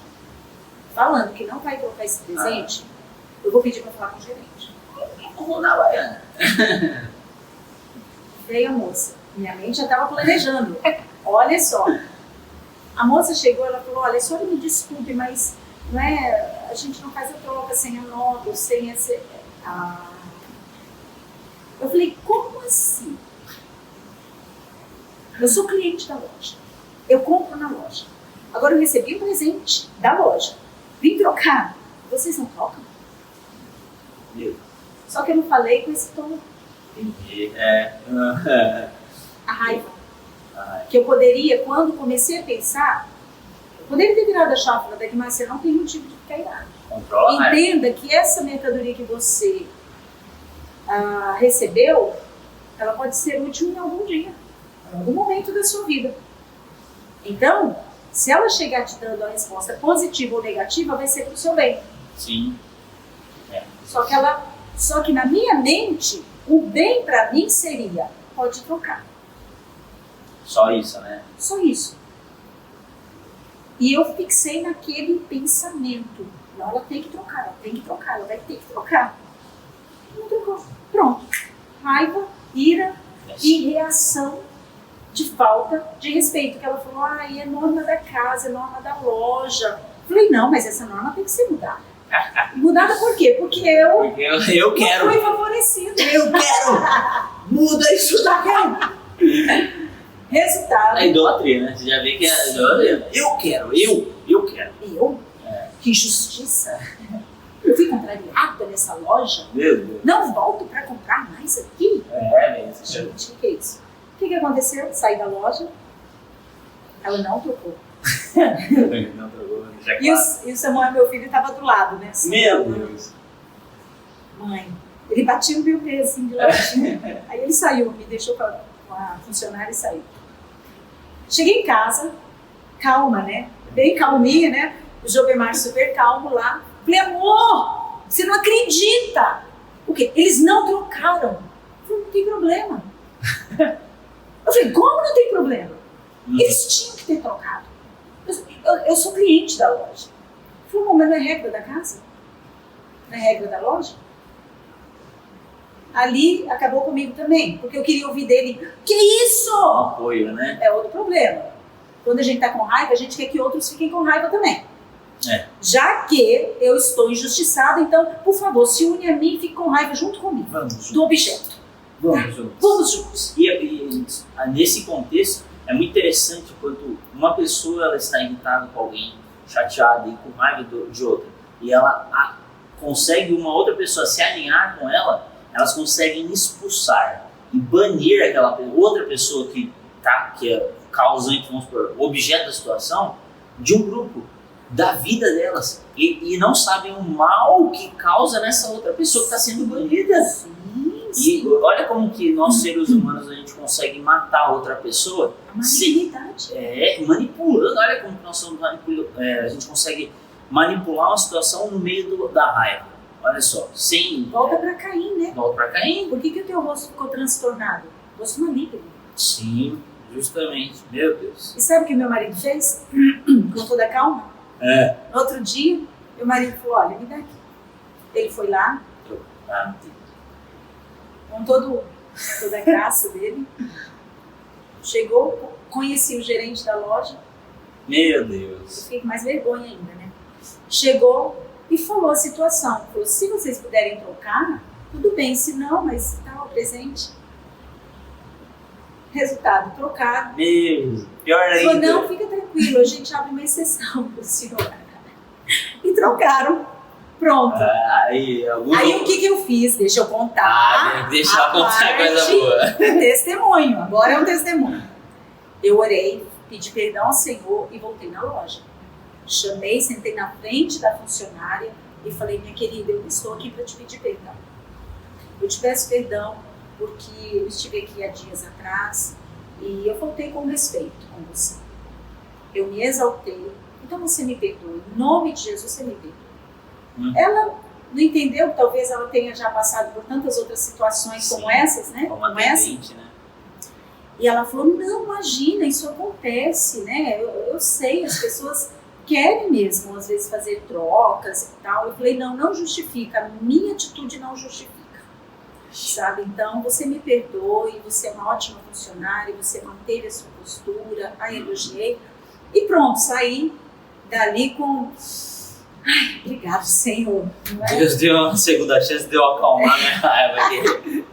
falando que não vai trocar esse presente, eu vou pedir para falar com o gerente. Vou na Baiana. Veio a moça. Minha mente já estava planejando. Olha só. A moça chegou, ela falou, olha, a senhora me desculpe, mas não é, a gente não faz a troca sem a nota, sem esse... Eu falei, como assim? Eu sou cliente da loja. Eu compro na loja. Agora eu recebi um presente da loja. Vim trocar. Vocês não trocam? Só que eu não falei com esse tom. Entendi. A raiva. Que eu poderia, quando comecei a pensar, eu poderia ter virado a chave e daqui, mas você não tem motivo de ficar irado. Entenda que essa mercadoria que você recebeu, ela pode ser útil em algum dia, em algum momento da sua vida. Então, se ela chegar te dando a resposta positiva ou negativa, vai ser para o seu bem. Sim. Só que na minha mente, o bem para mim seria, pode trocar. Só isso, né? Só isso. E eu fixei naquele pensamento. Não, ela tem que trocar, ela vai ter que trocar. Não trocou. Pronto. Raiva, ira e reação de falta de respeito. Que ela falou, é norma da casa, é norma da loja. Eu falei, não, mas essa norma tem que ser mudada. Mudada por quê? Porque eu quero. Não fui favorecida. Eu quero. Muda isso daqui. Resultado. É idolatria, né? Você já vê que é idolatria. Eu quero. Eu? Que injustiça. Eu fui contrariada nessa loja. Meu Deus. Não volto para comprar mais aqui. Mesmo. Gente, o que é isso? O que aconteceu? Saí da loja. Ela não trocou. Não trocou. E o Samuel, meu filho, estava do lado, né? Assim, meu Deus. Mãe. Ele batia o meu pé assim de ladinho. Aí ele saiu, me deixou com a funcionária e saiu. Cheguei em casa, calma, né? Bem calminha, né? O Jobemar super calmo lá. Falei, amor, você não acredita. O quê? Eles não trocaram. Eu falei, não tem problema. Eu falei, como não tem problema? Eles tinham que ter trocado. Eu sou cliente da loja. Eu falei, mas não é regra da casa? Não é regra da loja? Ali acabou comigo também, porque eu queria ouvir dele, que isso? Apoio, né? É outro problema. Quando a gente está com raiva, a gente quer que outros fiquem com raiva também. Já que eu estou injustiçada, então, por favor, se une a mim e fique com raiva junto comigo. Vamos. Do objeto. Vamos juntos. Vamos juntos. E nesse contexto, é muito interessante quando uma pessoa ela está irritada com alguém, chateada e com raiva de outra, e ela consegue uma outra pessoa se alinhar com ela, elas conseguem expulsar e banir aquela outra pessoa que é causante, vamos supor, o objeto da situação, de um grupo, da vida delas. E não sabem o mal que causa nessa outra pessoa que está sendo banida. Sim. E olha como que nós seres humanos a gente consegue matar outra pessoa. A malignidade. Manipulando. Olha como que nós somos a gente consegue manipular uma situação no meio da raiva. Olha só, Volta para Caim, né? Volta para Caim. Por que o teu rosto ficou transtornado? Rosto maligno. Sim, justamente. Meu Deus. E sabe o que meu marido fez? Com toda a calma? No outro dia, meu marido falou, olha, me dá aqui. Ele foi lá, com toda a graça dele, chegou, conheci o gerente da loja. Meu Deus. Eu fiquei com mais vergonha ainda, né? Chegou e falou a situação. Falou, se vocês puderem trocar, tudo bem, se não, mas estava presente. Resultado, trocado. Meu, pior ainda. Falou, não, fica tranquilo, a gente abre uma exceção para o senhor. E trocaram. Pronto. Aí o que eu fiz? Deixa eu contar. Deixa eu contar coisa boa. Testemunho, agora é um testemunho. Eu orei, pedi perdão ao Senhor e voltei na loja. Chamei, sentei na frente da funcionária e falei, minha querida, eu estou aqui para te pedir perdão. Eu te peço perdão porque eu estive aqui há dias atrás e eu faltei com respeito com você. Eu me exaltei, então você me perdoe. Em nome de Jesus, você me perdoe. Ela não entendeu, talvez ela tenha já passado por tantas outras situações como essas, né? Como essa. Né? E ela falou, não, imagina, isso acontece, né? Eu sei, as pessoas querem mesmo, às vezes, fazer trocas e tal. Eu falei, não justifica, a minha atitude não justifica, sabe? Então, você me perdoe, você é uma ótima funcionária, você manteve a sua postura, aí elogiei. E pronto, saí dali com... Ai, obrigado, Senhor. Não é? Deus deu uma segunda chance de eu acalmar minha raiva aqui.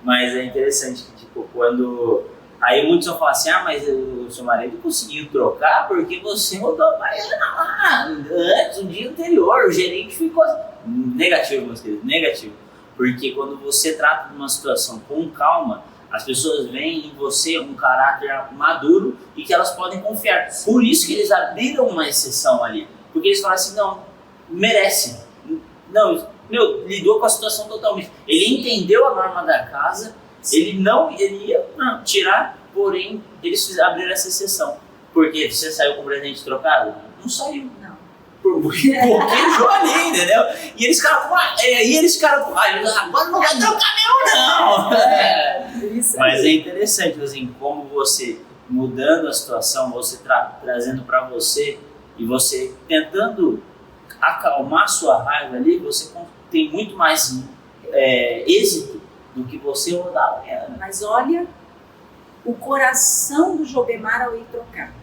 Mas é interessante que, tipo, quando... Aí muitos vão falar assim, mas o seu marido conseguiu trocar porque você mudou a baiana lá antes, um dia anterior, o gerente ficou... Negativo, meus queridos, negativo. Porque quando você trata de uma situação com calma, as pessoas veem em você um caráter maduro e que elas podem confiar. Por isso que eles abriram uma exceção ali. Porque eles falaram assim, não, merece. Não, lidou com a situação totalmente. Ele entendeu a norma da casa, ele ia tirar, porém, eles abriram essa exceção. Porque você saiu com o presente trocado? Não saiu. Não. Porque entrou ali, entendeu? E eles ficaram com raiva. Agora não vai trocar nenhum, não. Mas é interessante, assim, como você, mudando a situação, você trazendo para você E você tentando acalmar sua raiva ali, você tem muito mais êxito do que você rodar ela. Mas olha o coração do Jobemar ao ir trocar.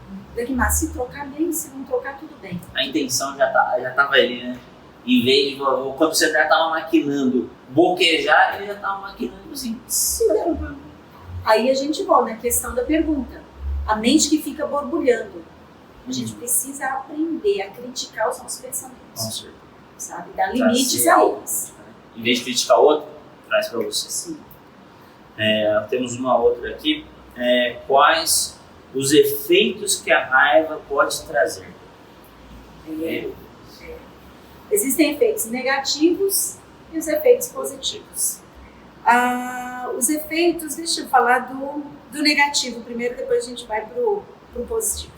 Mas se trocar bem, se não trocar, tudo bem. A intenção já estava ali, né? Em vez de quando você já estava maquinando boquejar, ele já estava maquinando assim. Aí a gente volta na questão da pergunta. A mente que fica borbulhando. A gente precisa aprender a criticar os nossos pensamentos. Sabe? Dar limites a eles. Em vez de criticar o outro, traz para você. Sim. Temos uma outra aqui. Quais os efeitos que a raiva pode trazer? Existem efeitos negativos e os efeitos positivos. Os efeitos, deixa eu falar do negativo primeiro, depois a gente vai para o positivo.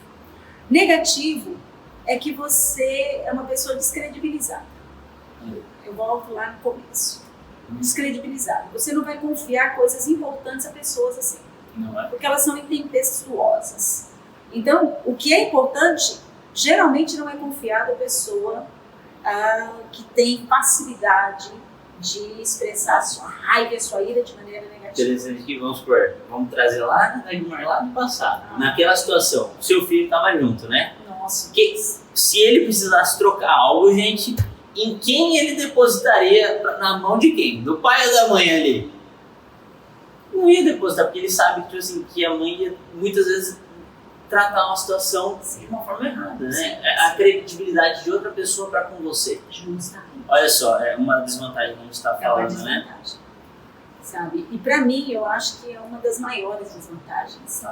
Negativo é que você é uma pessoa descredibilizada. Eu volto lá no começo. Descredibilizada. Você não vai confiar coisas importantes a pessoas assim. Não é? Porque elas são intempestuosas. Então, o que é importante, geralmente não é confiado a pessoa que tem facilidade de expressar a sua raiva e a sua ira de maneira negativa. Interessante que vamos trazer lá do passado. Naquela situação, seu filho estava junto, né? Nossa. Se ele precisasse trocar algo, gente, em quem ele depositaria? Na mão de quem? Do pai ou da mãe ali? Não ia depositar, porque ele sabe que a mãe ia muitas vezes tratar uma situação de uma forma errada, né? A credibilidade de outra pessoa para com você. Justamente. Olha só, é uma desvantagem que a gente está falando, né? Sabe? E para mim, eu acho que é uma das maiores desvantagens.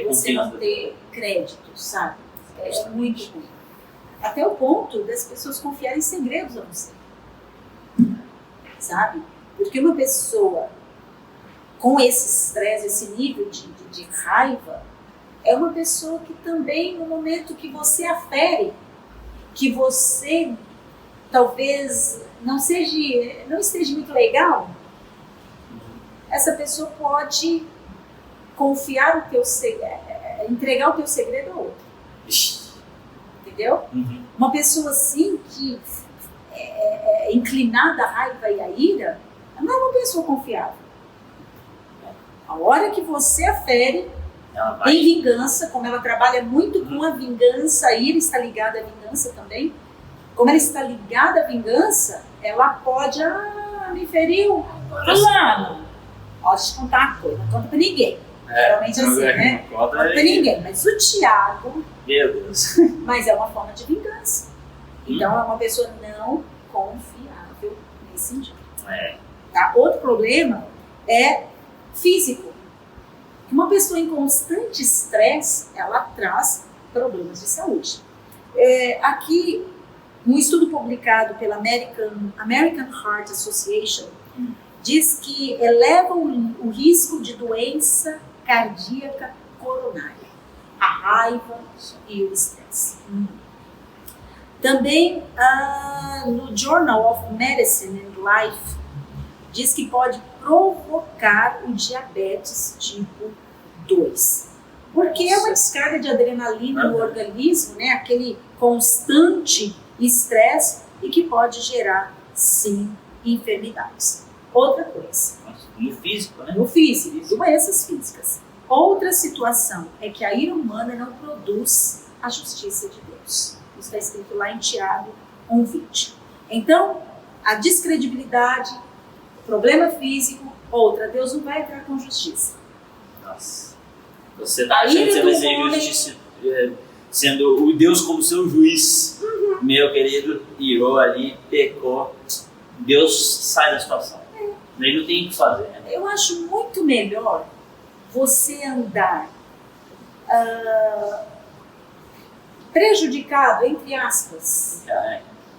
Você não ter crédito, sabe? É muito ruim. Até o ponto das pessoas confiarem em segredos a você. Sabe? Porque uma pessoa com esse estresse, esse nível de raiva, é uma pessoa que também, no momento que você afere, que você talvez não esteja muito legal, essa pessoa pode confiar o teu segredo, entregar o teu segredo a outro. Entendeu? Uhum. Uma pessoa assim que é inclinada à raiva e à ira, não é uma pessoa confiável. A hora que você afere em vingança, como ela trabalha muito com a vingança, a ira está ligada à vingança também, como ela está ligada à vingança, ela pode, me feriu, fulano, pode te contar uma coisa, não conta pra ninguém. Geralmente assim, né? Não conta pra ninguém, mas o Tiago, meu Deus, mas é uma forma de vingança. Então é uma pessoa não confiável nesse sentido. Tá? Outro problema é físico. Uma pessoa em constante estresse, ela traz problemas de saúde. Aqui, um estudo publicado pela American Heart Association diz que eleva o risco de doença cardíaca coronária, a raiva e o estresse. Também no Journal of Medicine and Life diz que pode provocar o diabetes tipo 2. Porque é uma descarga de adrenalina no organismo, né? Aquele constante estresse e que pode gerar, sim, enfermidades. Outra coisa. No físico, né? No físico, doenças físicas. Outra situação é que a ira humana não produz a justiça de Deus. Isso está escrito lá em Tiago 1:20. Então, a descredibilidade, problema físico, outra, Deus não vai entrar com justiça. Nossa. Você está achando que você vai ser justiça, sendo o Deus como seu juiz. Meu querido, irou ali, pecou. Deus sai da situação. Ele não tem o que fazer. Né? Eu acho muito melhor você andar prejudicado, entre aspas.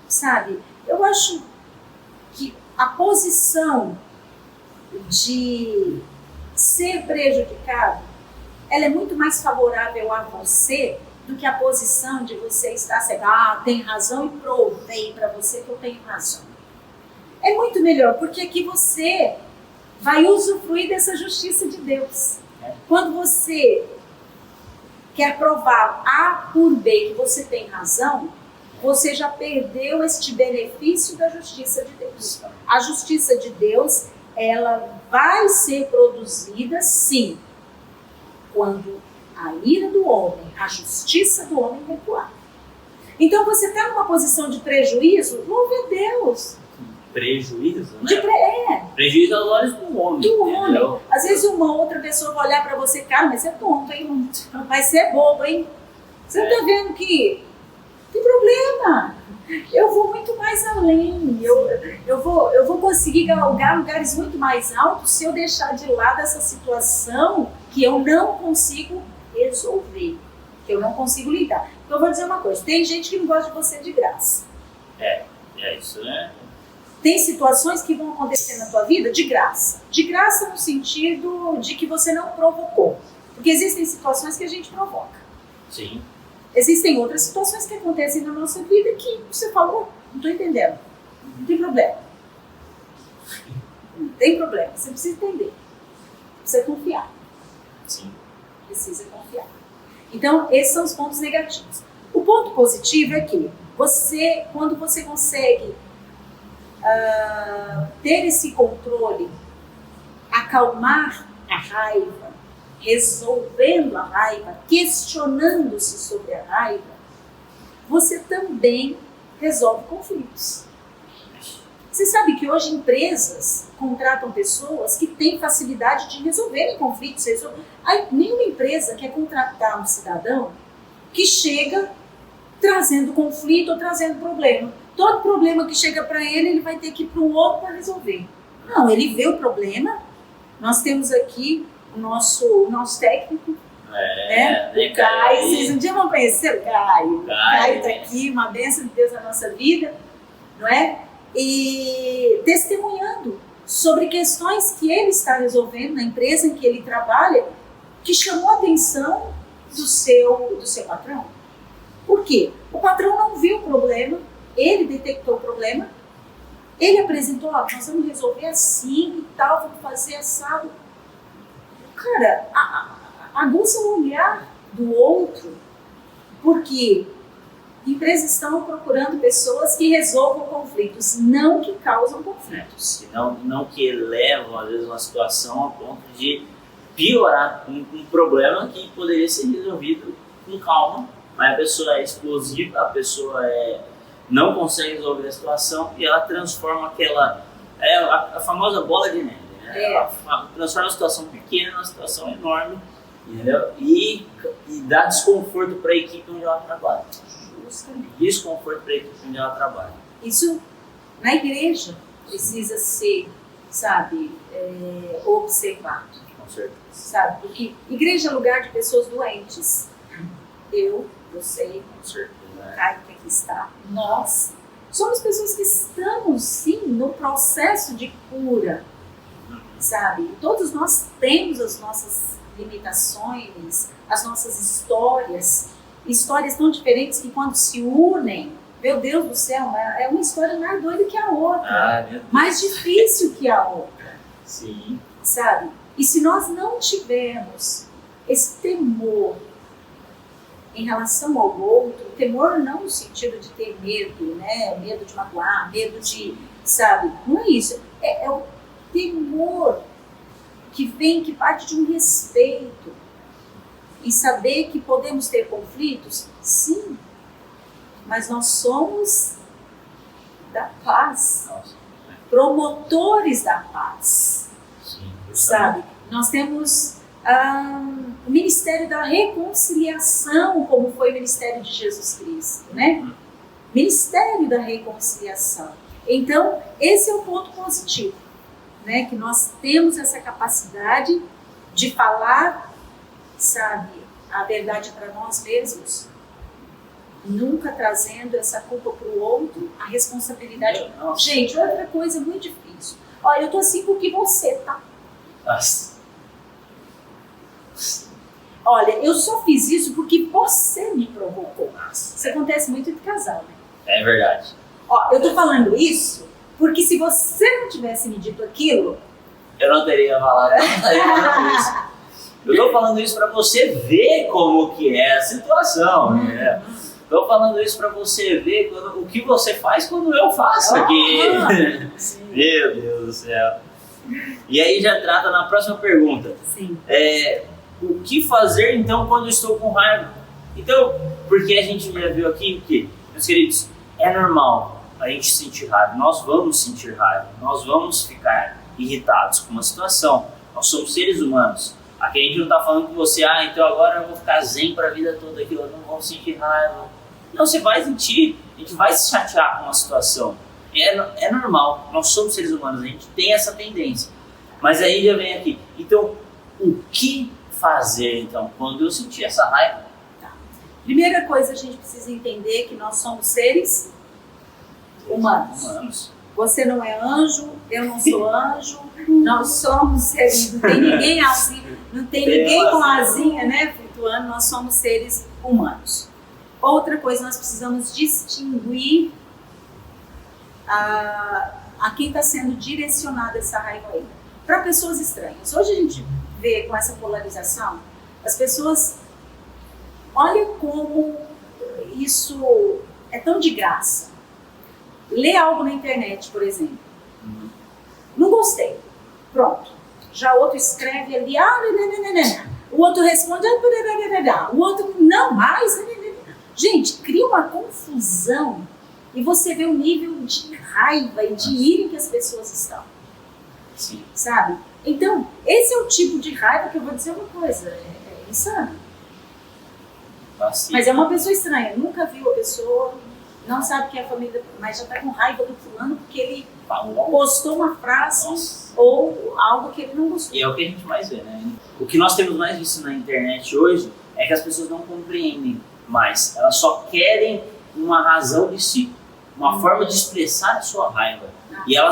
Sabe? Eu acho que a posição de ser prejudicado, ela é muito mais favorável a você do que a posição de você estar sendo, tem razão e provei para você que eu tenho razão. É muito melhor, porque aqui você vai usufruir dessa justiça de Deus. Quando você quer provar A por B que você tem razão, você já perdeu este benefício da justiça de Deus. A justiça de Deus, ela vai ser produzida, sim, quando a ira do homem, a justiça do homem recuar. Então você está numa posição de prejuízo, louve a Deus. Prejuízo, né? Prejuízo aos olhos do homem. Do homem. Às vezes uma outra pessoa vai olhar para você, cara, mas você é tonto, hein? Mas você é bobo, hein? Você não está vendo que tem problema. Eu vou muito mais além. Eu vou conseguir galgar lugares muito mais altos se eu deixar de lado essa situação que eu não consigo resolver, que eu não consigo lidar. Então eu vou dizer uma coisa, tem gente que não gosta de você de graça. É isso, né? Tem situações que vão acontecer na tua vida de graça. De graça no sentido de que você não provocou. Porque existem situações que a gente provoca. Sim. Existem outras situações que acontecem na nossa vida que você falou, não estou entendendo. Não tem problema. Não tem problema. Você precisa entender. Precisa confiar. Sim. Precisa confiar. Então, esses são os pontos negativos. O ponto positivo é que quando você consegue ter esse controle, acalmar a raiva, resolvendo a raiva, questionando-se sobre a raiva, você também resolve conflitos. Você sabe que hoje empresas contratam pessoas que têm facilidade de resolverem conflitos. Nenhuma empresa quer contratar um cidadão que chega trazendo conflito ou trazendo problema. Todo problema que chega para ele vai ter que ir para um outro para resolver. Não, ele vê o problema. Nós temos aqui o nosso técnico, o Caio. Vocês um dia vão conhecer o Caio. O Caio está aqui, uma bênção de Deus na nossa vida, não é? E testemunhando sobre questões que ele está resolvendo na empresa em que ele trabalha, que chamou a atenção do seu patrão. Por quê? O patrão não viu o problema, ele detectou o problema, ele apresentou, nós vamos resolver assim e tal, vamos fazer assado. Cara, aguça o olhar do outro, porque empresas estão procurando pessoas que resolvam conflitos, não que causam conflitos. Não que levam, às vezes, uma situação a ponto de piorar um problema que poderia ser resolvido com calma, mas a pessoa é explosiva, a pessoa não consegue resolver a situação e ela transforma aquela... a famosa bola de neve. Ela transforma uma situação pequena numa situação enorme, entendeu? E dá desconforto para a equipe onde ela trabalha. Desconforto para a equipe onde ela trabalha. Isso na igreja precisa ser, observado. Com certeza. Sabe? Porque igreja é lugar de pessoas doentes. Você, com certeza, o Caio que aqui está, nós somos pessoas que estamos, sim, no processo de cura, sabe? Todos nós temos as nossas limitações, as nossas histórias tão diferentes que quando se unem, meu Deus do céu, é uma história mais doida que a outra, mais difícil que a outra. Sim. Sabe? E se nós não tivermos esse temor em relação ao outro, temor não no sentido de ter medo, né? Medo de magoar, medo de, não é isso. É o temor que parte de um respeito, em saber que podemos ter conflitos, sim, mas nós somos da paz, promotores da paz, sim, sabe? Nós temos o Ministério da Reconciliação, como foi o Ministério de Jesus Cristo, né? Ministério da Reconciliação. Então, esse é o ponto positivo, né? Que nós temos essa capacidade de falar, a verdade para nós mesmos, nunca trazendo essa culpa para o outro, a responsabilidade. Gente, outra coisa muito difícil. Olha, eu tô assim porque você, tá? Nossa. Olha, eu só fiz isso porque você me provocou. Isso acontece muito entre casal, né? É verdade. Eu tô falando isso porque se você não tivesse me dito aquilo... Eu não teria falado isso. Eu tô falando isso para você ver como que é a situação, né? Tô falando isso para você ver o que você faz quando eu faço aqui. Meu Deus do céu. E aí já trata na próxima pergunta. Sim. O que fazer então quando estou com raiva? Então, porque a gente já viu aqui que, meus queridos, é normal a gente sentir raiva. Nós vamos sentir raiva. Nós vamos ficar irritados com uma situação. Nós somos seres humanos. Aqui a gente não está falando com você, então agora eu vou ficar zen para a vida toda aqui, eu não vou sentir raiva. Não, você vai sentir, a gente vai se chatear com uma situação. É normal, nós somos seres humanos, a gente tem essa tendência. Mas aí já vem aqui, então, o que fazer então, quando eu sentir essa raiva? Tá. Primeira coisa, a gente precisa entender que nós somos seres humanos. Você não é anjo, eu não sou anjo, nós somos seres, não tem ninguém assim, não tem ninguém com asinha, né, flutuando, nós somos seres humanos. Outra coisa, nós precisamos distinguir a quem está sendo direcionada essa raiva aí. Para pessoas estranhas. Hoje a gente vê com essa polarização, as pessoas, olha como isso é tão de graça. Lê algo na internet, por exemplo. Não gostei. Pronto. Já outro escreve ali, o outro responde, o outro não mais. Gente, cria uma confusão e você vê o nível de raiva e de ira em que as pessoas estão. Sim. Sabe? Então, esse é o tipo de raiva que eu vou dizer uma coisa, é insano. Mas é uma pessoa estranha, nunca viu a pessoa, não sabe que é a família, mas já está com raiva do fulano porque ele postou uma frase ou algo que ele não gostou. E é o que a gente mais vê, né? O que nós temos mais visto na internet hoje é que as pessoas não compreendem mais, elas só querem uma razão de si, uma forma de expressar a sua raiva. E é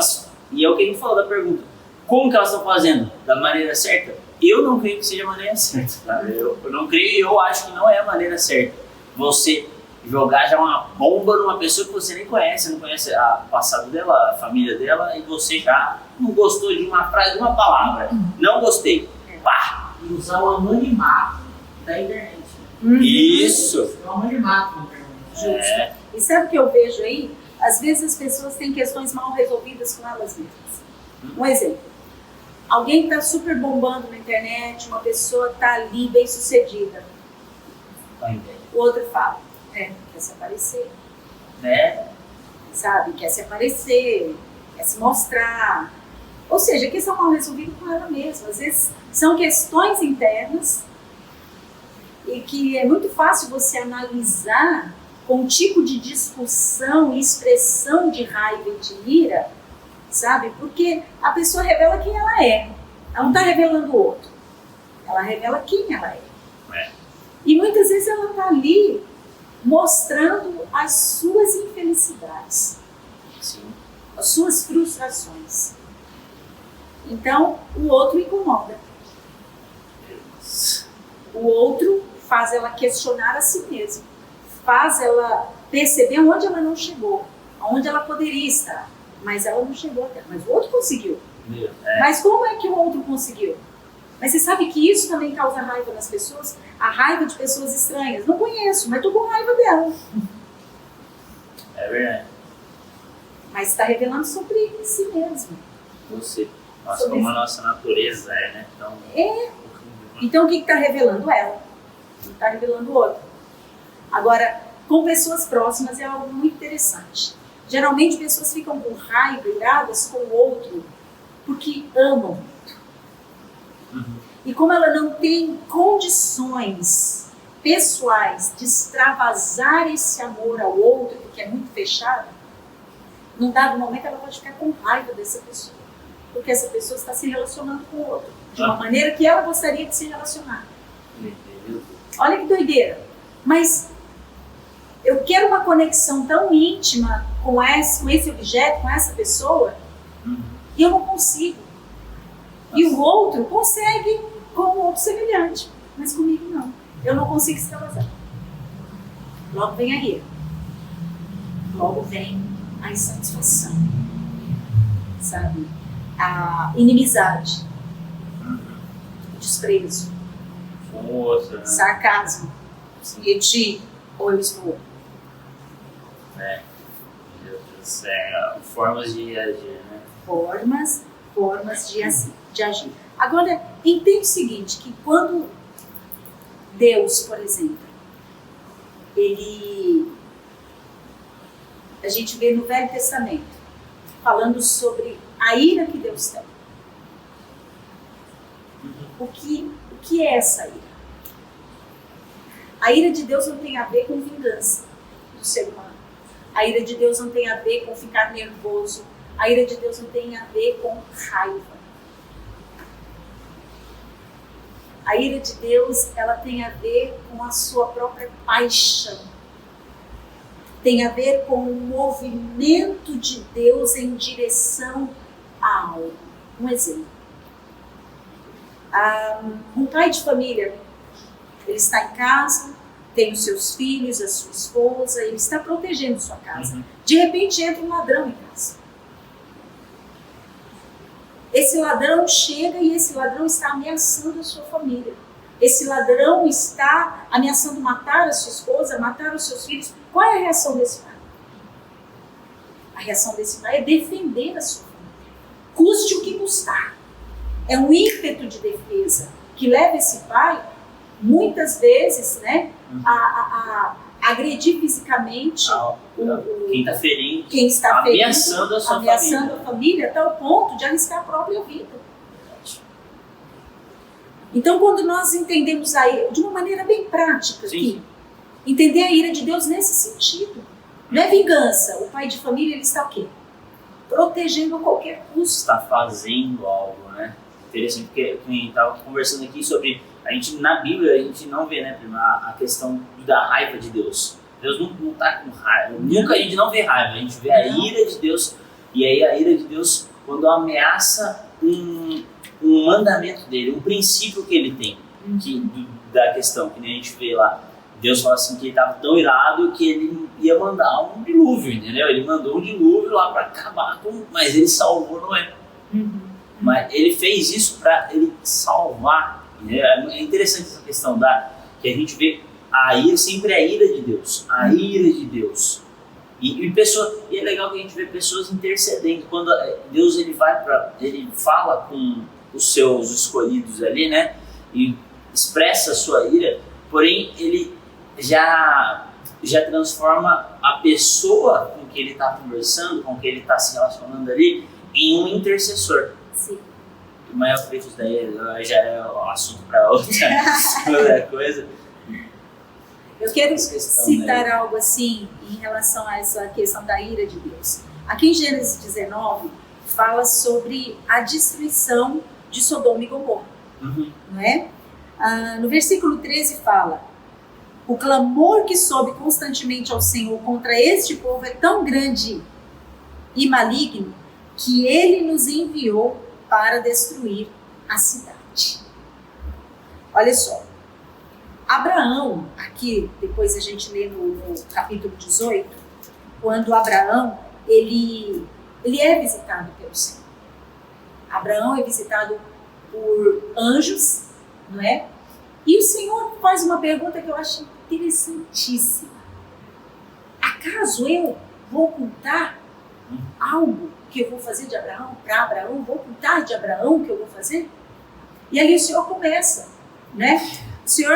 o que a gente falou da pergunta, como que elas estão fazendo? Da maneira certa? Eu não creio que seja a maneira certa, tá? Eu não creio e eu acho que não é a maneira certa. Você jogar já uma bomba numa pessoa que você nem conhece, não conhece o passado dela, a família dela, e você já não gostou de uma frase, de uma palavra. Não gostei. Pá! E usar o anonimato da internet. Isso! O anonimato da internet. Justo. E sabe o que eu vejo aí? Às vezes as pessoas têm questões mal resolvidas com elas mesmas. Um exemplo. Alguém está super bombando na internet, uma pessoa está ali bem sucedida. O outro fala, quer se aparecer. Né? Sabe? Quer se aparecer, quer se mostrar. Ou seja, questão mal resolvida com ela mesma. Às vezes são questões internas e que é muito fácil você analisar com um tipo de discussão e expressão de raiva e de ira, sabe? Porque a pessoa revela quem ela é. Ela não está revelando o outro. Ela revela quem ela é. E muitas vezes ela está ali mostrando as suas infelicidades. Sim. As suas frustrações. Então, o outro incomoda. O outro faz ela questionar a si mesma. Faz ela perceber onde ela não chegou. Onde ela poderia estar. Mas ela não chegou até. Mas o outro conseguiu. Mas como é que o outro conseguiu? Mas você sabe que isso também causa raiva nas pessoas? A raiva de pessoas estranhas. Não conheço, mas estou com raiva dela. É verdade. Mas está revelando sobre si mesmo. Você. Nossa, como a nossa natureza é, né? Então o que está revelando? Ela. Não está revelando o outro. Agora, com pessoas próximas é algo muito interessante. Geralmente pessoas ficam com raiva, iradas com o outro, porque amam muito. E como ela não tem condições pessoais de extravasar esse amor ao outro, porque é muito fechada, num dado momento ela pode ficar com raiva dessa pessoa. Porque essa pessoa está se relacionando com o outro, de uma maneira que ela gostaria de se relacionar. Olha que doideira. Mas eu quero uma conexão tão íntima com esse objeto, com essa pessoa, e eu não consigo. E o outro consegue com o outro semelhante, mas comigo não. Eu não consigo extravasar. Logo vem a ira. Logo vem a insatisfação. Sabe? A inimizade. O desprezo. com o outro, né? Sarcasmo. Sim. Retir. Ou eu estou. É. Meu Deus do céu. Formas de agir, né? Formas de agir. Agora, entende o seguinte, que quando Deus, por exemplo, a gente vê no Velho Testamento, falando sobre a ira que Deus tem. O que é essa ira? A ira de Deus não tem a ver com vingança do ser humano. A ira de Deus não tem a ver com ficar nervoso. A ira de Deus não tem a ver com raiva. A ira de Deus, ela tem a ver com a sua própria paixão. Tem a ver com o movimento de Deus em direção a algo. Um exemplo. Um pai de família, ele está em casa, tem os seus filhos, a sua esposa, ele está protegendo sua casa. De repente entra um ladrão em casa. Esse ladrão chega e esse ladrão está ameaçando a sua família. Esse ladrão está ameaçando matar a sua esposa, matar os seus filhos. Qual é a reação desse pai? A reação desse pai é defender a sua família. Custe o que custar. É um ímpeto de defesa que leva esse pai, muitas vezes, né, a agredir fisicamente quem está ferindo, ameaçando a família, até o ponto de arriscar a própria vida. Então, quando nós entendemos a ira de uma maneira bem prática, aqui, entender a ira de Deus nesse sentido, não é vingança. O pai de família, ele está o quê? Protegendo a qualquer custo. Está fazendo algo, né? Interessante, porque a gente estava conversando aqui sobre, na Bíblia, a gente não vê, né, prima, a questão da raiva de Deus. Deus não está com raiva. Nunca a gente não vê raiva, a gente vê a ira de Deus. E aí a ira de Deus, quando ameaça um mandamento dele, um princípio que ele tem, da questão, que nem a gente vê lá. Deus fala assim que ele estava tão irado que ele ia mandar um dilúvio, entendeu? Ele mandou um dilúvio lá para acabar com... Mas ele salvou Noé. Mas ele fez isso para ele salvar. Entendeu? É interessante essa questão que a gente vê a ira, sempre a ira de Deus. A ira de Deus. E é legal que a gente vê pessoas intercedendo. Quando Deus ele fala com os seus escolhidos ali, né? E expressa a sua ira, porém ele já transforma a pessoa com que ele está conversando, com que ele está se relacionando ali, em um intercessor. Sim. Mas eu isso daí já é um assunto para outra coisa. Eu quero citar algo assim em relação a essa questão da ira de Deus. Aqui em Gênesis 19 fala sobre a destruição de Sodoma e Gomorra, não é? No versículo 13 fala: o clamor que sobe constantemente ao Senhor contra este povo é tão grande e maligno que ele nos enviou para destruir a cidade. Olha só, Abraão, aqui depois a gente lê no capítulo 18, quando Abraão ele é visitado pelo Senhor. Abraão é visitado por anjos, não é? E o Senhor faz uma pergunta que eu acho interessantíssima. Acaso eu vou ocultar algo que eu vou fazer de Abraão para Abraão? Vou ocultar de Abraão o que eu vou fazer? E aí o Senhor começa, né? O Senhor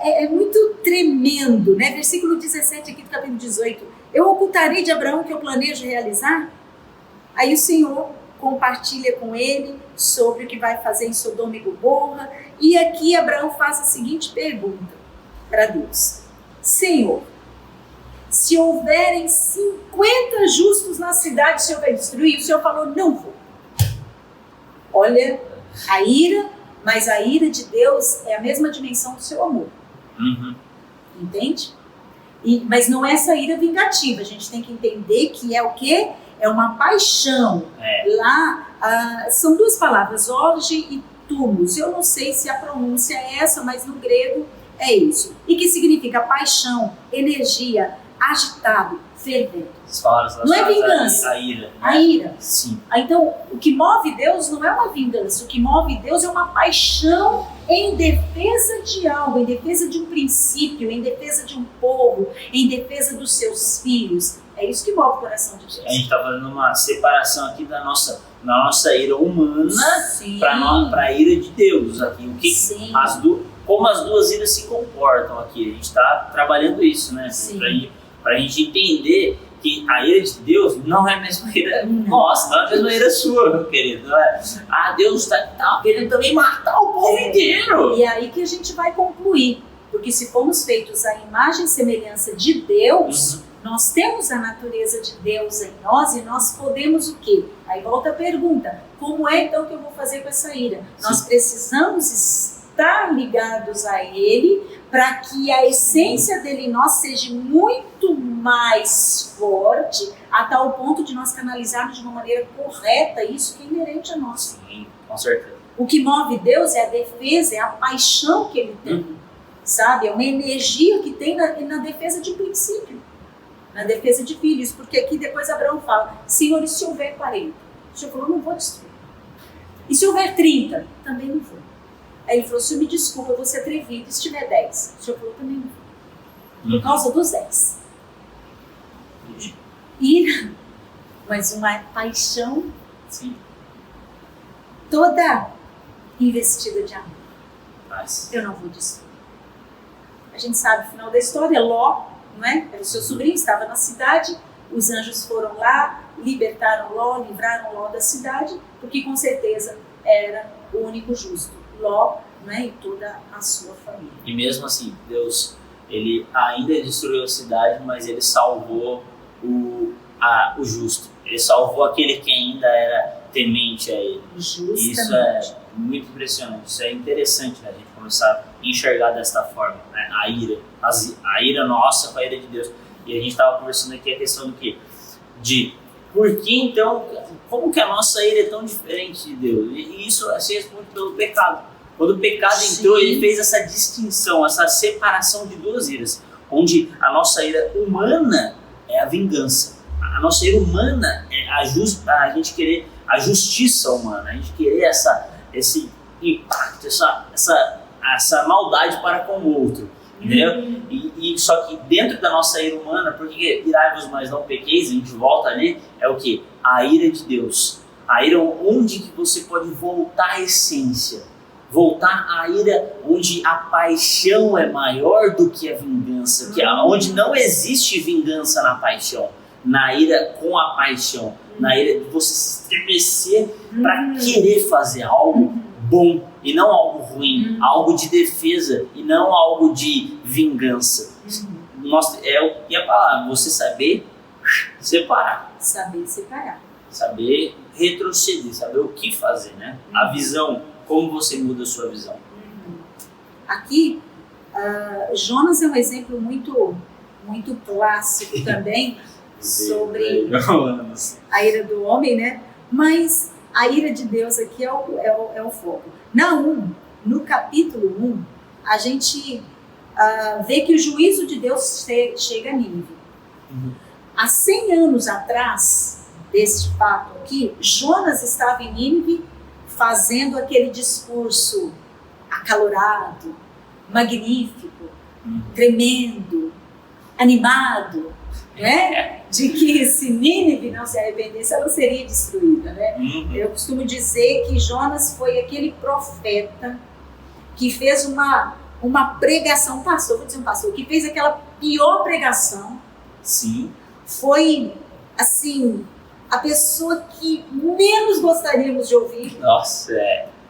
é muito tremendo, né? Versículo 17 aqui do capítulo 18. Eu ocultarei de Abraão o que eu planejo realizar? Aí o Senhor compartilha com ele sobre o que vai fazer em Sodoma e Gomorra. E aqui Abraão faz a seguinte pergunta para Deus: Senhor, se houverem 50 justos na cidade, o Senhor vai destruir? O Senhor falou: não vou. Olha, a ira, mas a ira de Deus é a mesma dimensão do seu amor. Entende? Mas não é essa ira vingativa. A gente tem que entender que é o quê? É uma paixão. Lá, são duas palavras, orge e tumos. Eu não sei se a pronúncia é essa, mas no grego é isso. E que significa paixão, energia, agitado, fervendo. As palavras Não é relacionadas vingança. à ira. Né? A ira. Sim. Então, o que move Deus não é uma vingança, o que move Deus é uma paixão em defesa de algo, em defesa de um princípio, em defesa de um povo, em defesa dos seus filhos. É isso que move o coração de Deus. A gente está fazendo uma separação aqui da nossa ira humana para a ira de Deus. Aqui. O que Sim. como as duas iras se comportam aqui. A gente está trabalhando isso, né? Para a gente entender que a ira de Deus não é a mesma ira nossa, não é a mesma ira sua, meu querido. Não é? Deus está querendo também matar o povo inteiro. E é aí que a gente vai concluir. Porque se fomos feitos à imagem e semelhança de Deus, nós temos a natureza de Deus em nós e nós podemos o quê? Aí volta a pergunta, como é então que eu vou fazer com essa ira? Sim. Nós precisamos estar ligados a Ele para que a essência dele em nós seja muito mais forte a tal ponto de nós canalizarmos de uma maneira correta isso que é inerente a nós. Sim, com certeza. O que move Deus é a defesa, é a paixão que Ele tem, sabe? É uma energia que tem na defesa de princípio. Na defesa de filhos, porque aqui depois Abraão fala, Senhor, e se houver 40? O Senhor falou, não vou destruir. E se houver 30? Também não vou. Aí ele falou, Senhor, me desculpa, eu vou ser atrevido. E se tiver 10? O Senhor falou, também não vou. Por causa dos 10. Ira, mas uma paixão toda investida de amor. Eu não vou destruir. A gente sabe o final da história, Ló, não é? Era o seu sobrinho, estava na cidade, os anjos foram lá, libertaram Ló, livraram Ló da cidade, porque com certeza era o único justo, Ló, não é? E toda a sua família. E mesmo assim, Deus, ele ainda destruiu a cidade, mas ele salvou o justo. Ele salvou aquele que ainda era temente a ele. Justamente. Isso é muito impressionante, isso é interessante, né? A gente começar a enxergar desta forma, né? A ira nossa com a ira de Deus. E a gente estava conversando aqui a questão do quê? De por que então, como que a nossa ira é tão diferente de Deus? E isso se responde pelo pecado. Quando o pecado entrou, ele fez essa distinção, essa separação de duas iras, onde a nossa ira humana é a vingança. A nossa ira humana é a gente querer a justiça humana, a gente querer esse impacto, essa maldade para com o outro, entendeu? E só que dentro da nossa ira humana, porque irai-vos, mas não pequeis, a gente volta ali, é o que? A ira de Deus. A ira onde que você pode voltar à essência, voltar à ira onde a paixão é maior do que a vingança, que é onde não existe vingança na paixão, na ira com a paixão, na ira de você se estremecer para querer fazer algo bom e não algo ruim, algo de defesa e não algo de vingança. E a palavra, você saber separar. Saber separar. Saber retroceder, saber o que fazer, né? A visão, como você muda a sua visão. Aqui, Jonas é um exemplo muito, muito clássico também sobre a ira do homem, né? Mas a ira de Deus aqui é o foco. No capítulo 1, a gente vê que o juízo de Deus chega a Nínive. Há 100 anos atrás deste fato aqui, Jonas estava em Nínive fazendo aquele discurso acalorado, magnífico, tremendo, animado, né? De que se Nínive não se arrependesse, ela seria destruída, né? Eu costumo dizer que Jonas foi aquele profeta que fez uma pregação, vou dizer um pastor, que fez aquela pior pregação. Sim. Foi, assim, a pessoa que menos gostaríamos de ouvir. Nossa,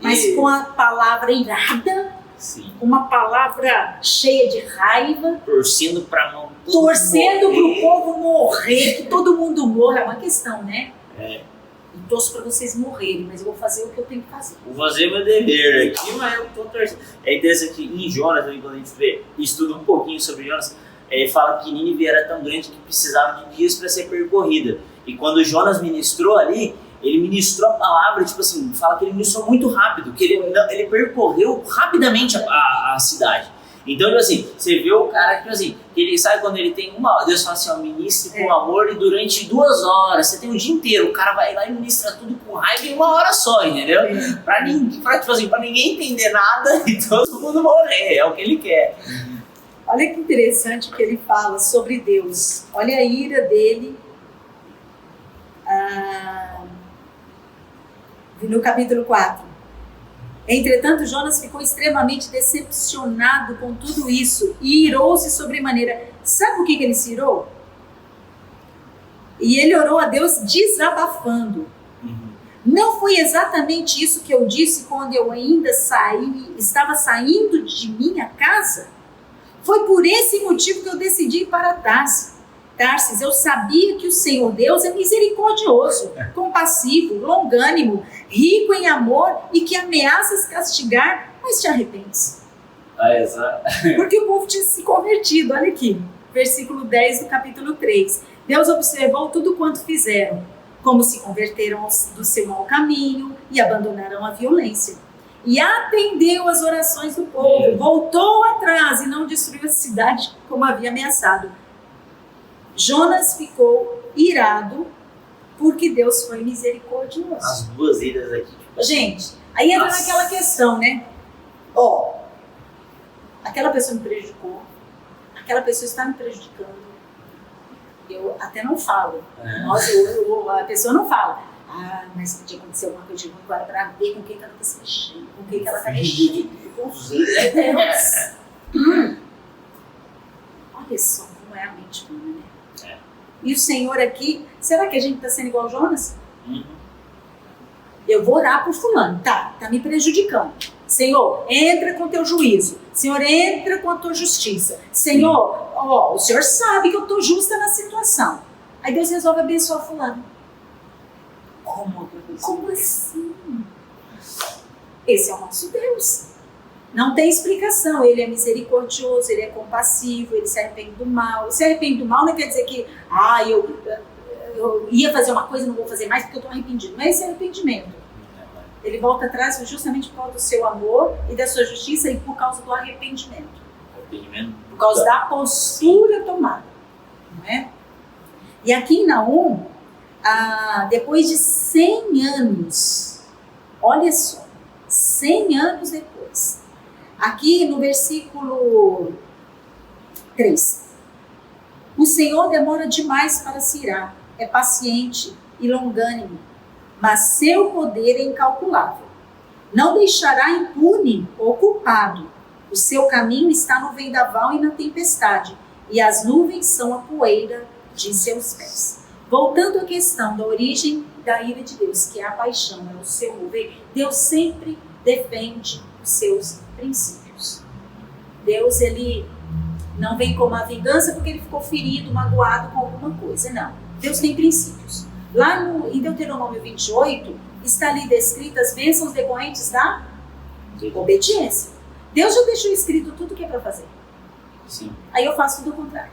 mas com a palavra irada, sim, uma palavra cheia de raiva, torcendo para não torcendo para o povo morrer, que todo mundo morra, é uma questão, né? Eu torço para vocês morrerem, mas eu vou fazer o que eu tenho que fazer. Vou fazer meu dever aqui, mas eu estou torcendo. É interessante que em Jonas, quando a gente estuda um pouquinho sobre Jonas, ele fala que Nínive era tão grande que precisava de dias para ser percorrida. E quando Jonas ministrou ali, ele ministrou a palavra, tipo assim, fala que ele ministrou muito rápido, que ele percorreu rapidamente a cidade. Então, tipo assim, você vê o cara que, tipo assim, ele sabe quando ele tem uma hora, Deus fala assim, ó, ministre com amor e durante 2 horas, você tem o dia inteiro, o cara vai lá e ministra tudo com raiva em 1 hora só, entendeu? Pra ninguém entender nada e todo mundo morrer, é o que ele quer. Olha que interessante o que ele fala sobre Deus. Olha a ira dele. No capítulo 4. Entretanto, Jonas ficou extremamente decepcionado com tudo isso e irou-se sobremaneira. Sabe o que ele se irou? E ele orou a Deus desabafando. Não foi exatamente isso que eu disse quando eu ainda estava saindo de minha casa? Foi por esse motivo que eu decidi ir para Tarsis. Eu sabia que o Senhor Deus é misericordioso, compassivo, longânimo, rico em amor e que ameaças castigar, mas te arrependes. Exato. Porque o povo tinha se convertido, olha aqui, versículo 10 do capítulo 3. Deus observou tudo quanto fizeram, como se converteram do seu mau caminho e abandonaram a violência. E atendeu às orações do povo, voltou atrás e não destruiu a cidade como havia ameaçado. Jonas ficou irado porque Deus foi misericordioso. As 2 iras aqui. Gente, aí entra naquela questão, né? Aquela pessoa me prejudicou, aquela pessoa está me prejudicando. Eu até não falo. A pessoa não fala. Mas podia acontecer alguma coisa de ruim agora para ver com quem ela está se mexendo, com quem ela está mexendo. Com filho de Deus. Olha só como é a mente humana, né? E o Senhor aqui, será que a gente está sendo igual ao Jonas? Eu vou orar por fulano, tá me prejudicando. Senhor, entra com teu juízo. Senhor, entra com a tua justiça. Senhor, o Senhor sabe que eu estou justa na situação. Aí Deus resolve abençoar fulano. Como assim? Esse é o nosso Deus. Não tem explicação. Ele é misericordioso, ele é compassivo, ele se arrepende do mal. Se arrepende do mal não quer dizer que eu ia fazer uma coisa e não vou fazer mais porque eu estou arrependido. Não é esse arrependimento. Ele volta atrás justamente por causa do seu amor e da sua justiça e por causa do arrependimento. Por causa da postura tomada. Não é? E aqui em Naum, depois de 100 anos, olha só, 100 anos depois, aqui no versículo 3, o Senhor demora demais para se irar, é paciente e longânimo, mas seu poder é incalculável. Não deixará impune o culpado. O seu caminho está no vendaval e na tempestade, e as nuvens são a poeira de seus pés. Voltando à questão da origem da ira de Deus, que é a paixão, é o seu mover, Deus sempre defende os seus princípios. Deus, ele não vem com uma vingança porque ele ficou ferido, magoado com alguma coisa, não. Deus tem princípios. Lá em Deuteronômio 28, está ali descritas as bênçãos decorrentes da obediência. Deus já deixou escrito tudo o que é para fazer. Sim. Aí eu faço tudo o contrário.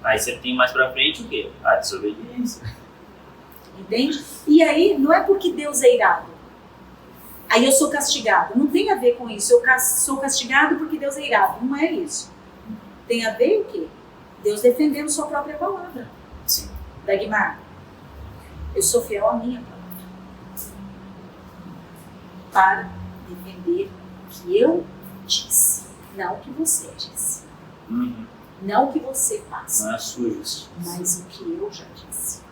Aí você tem mais pra frente o quê? A desobediência. Entende? E aí, não é porque Deus é irado. Aí eu sou castigado. Não tem a ver com isso. Eu sou castigado porque Deus é irado. Não é isso. Tem a ver o quê? Deus defendendo sua própria palavra. Sim. Dagmar, eu sou fiel à minha palavra. Para defender o que eu disse. Não o que você disse. Não o que você passa. Não é a sua justiça. Mas o que eu já disse.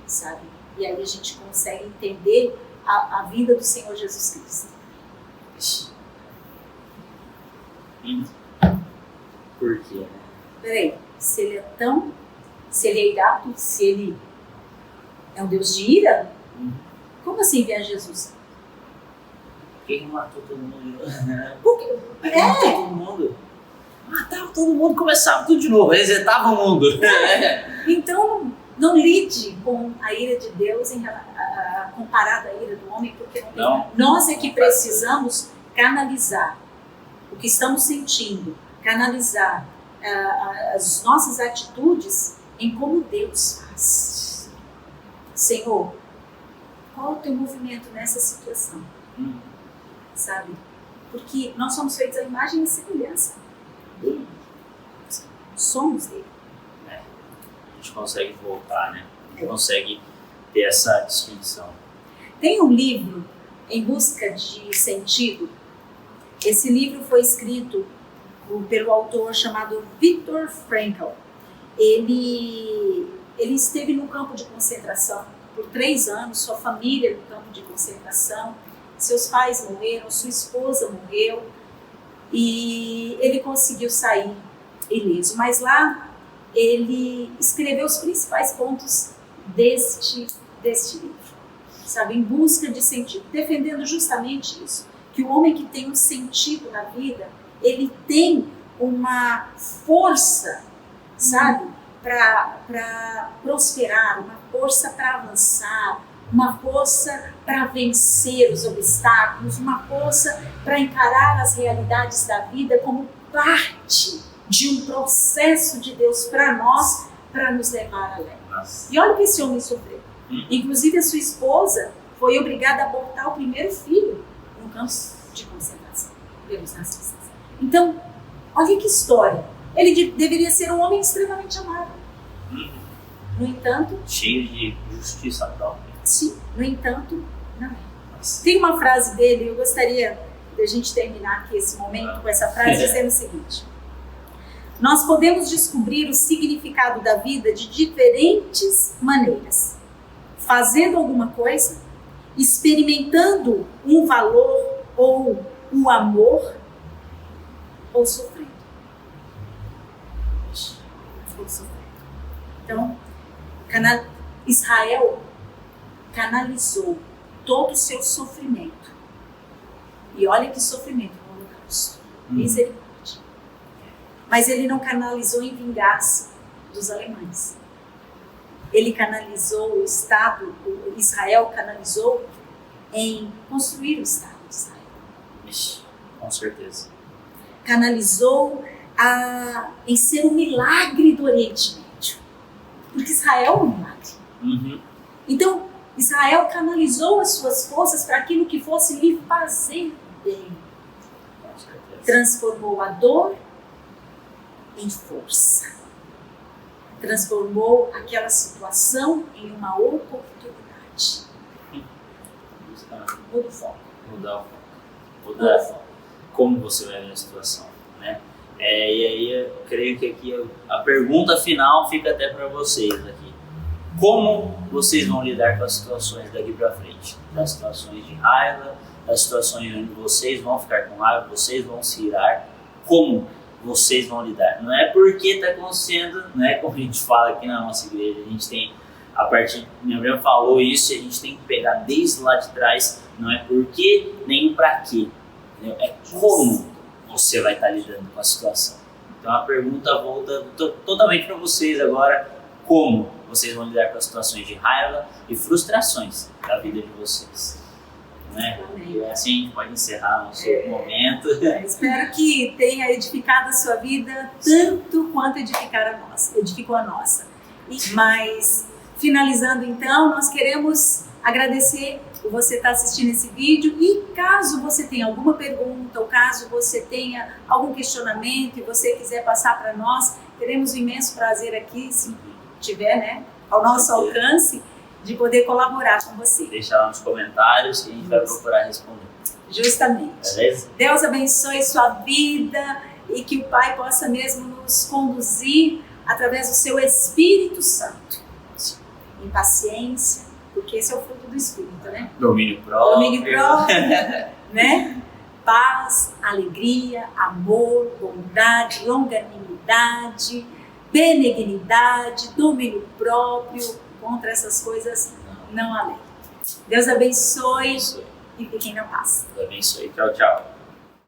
Sabe? E aí a gente consegue entender a vida do Senhor Jesus Cristo. Por quê? Peraí, se ele é irado, se ele é um Deus de ira, como assim enviar Jesus? Porque ele matou todo mundo. Porque Matou todo mundo. Matava todo mundo, começava tudo de novo, resetava o mundo. Então, não lide com a ira de Deus comparada à ira do homem, porque não. Nós é que precisamos canalizar o que estamos sentindo, canalizar as nossas atitudes em como Deus faz. Senhor, qual é o teu movimento nessa situação? Sabe? Porque nós somos feitos à imagem e semelhança. Somos dele. A gente consegue voltar, né? A gente consegue ter essa distinção. Tem um livro, Em Busca de Sentido. Esse livro foi escrito pelo autor chamado Viktor Frankl. Ele esteve no campo de concentração por 3 anos, sua família no campo de concentração, seus pais morreram, sua esposa morreu, e ele conseguiu sair ileso. Mas lá ele escreveu os principais pontos deste livro, sabe, em busca de sentido, defendendo justamente isso, que o homem que tem um sentido na vida, ele tem uma força, sabe, para prosperar, uma força para avançar, uma força para vencer os obstáculos, uma força para encarar as realidades da vida como parte de um processo de Deus para nós, para nos levar além. E olha o que esse homem sofreu. Inclusive a sua esposa foi obrigada a abortar o primeiro filho no campo de concentração pelos nazistas. Então, olha que história. Ele deveria ser um homem extremamente amável. No entanto, cheio de justiça própria. Sim, no entanto, não é. Tem uma frase dele, eu gostaria de a gente terminar aqui esse momento com essa frase, dizendo o seguinte: nós podemos descobrir o significado da vida de diferentes maneiras, fazendo alguma coisa, experimentando um valor ou um amor, ou sofrendo. Ou sofrendo. Então, Israel canalizou todo o seu sofrimento. E olha que sofrimento no holocausto. Misericórdia. Mas ele não canalizou em vingança dos alemães. Ele canalizou o Estado, Israel canalizou em construir o Estado de Israel. Com certeza. Canalizou em ser um milagre do Oriente Médio. Porque Israel é um milagre. Então, Israel canalizou as suas forças para aquilo que fosse lhe fazer bem. Transformou a dor em força. Transformou aquela situação em uma oportunidade. Muda o foco. Mudar o foco. Mudar o foco. Como você vai ver a situação, né? E aí eu creio que aqui a pergunta final fica até para vocês aqui. Como vocês vão lidar com as situações daqui para frente? Das situações de raiva, das situações onde vocês vão ficar com raiva, vocês vão se irar. Como vocês vão lidar? Não é porque está acontecendo, não é como a gente fala aqui na nossa igreja. A gente tem, a partir, minha mãe falou isso, e a gente tem que pegar desde lá de trás. Não é porque nem para quê. Entendeu? É como você vai estar lidando com a situação. Então a pergunta volta totalmente para vocês agora. Como vocês vão lidar com as situações de raiva e frustrações da vida de vocês, né? E assim a gente pode encerrar o nosso momento. Espero que tenha edificado a sua vida tanto quanto edificou a nossa. Mas, finalizando então, nós queremos agradecer por você estar assistindo esse vídeo, e caso você tenha alguma pergunta ou caso você tenha algum questionamento e você quiser passar para nós, teremos um imenso prazer aqui, se tiver, né, ao nosso alcance, de poder colaborar com você. Deixa lá nos comentários que a gente vai procurar responder. Justamente. Beleza? Deus abençoe sua vida e que o Pai possa mesmo nos conduzir através do seu Espírito Santo. Em paciência, porque esse é o fruto do Espírito, né? Domínio próprio. Domínio próprio, né? Paz, alegria, amor, bondade, longanimidade, benignidade, domínio próprio. Contra essas coisas não há lei. Deus abençoe e fiquem na paz. Deus abençoe. Tchau, tchau.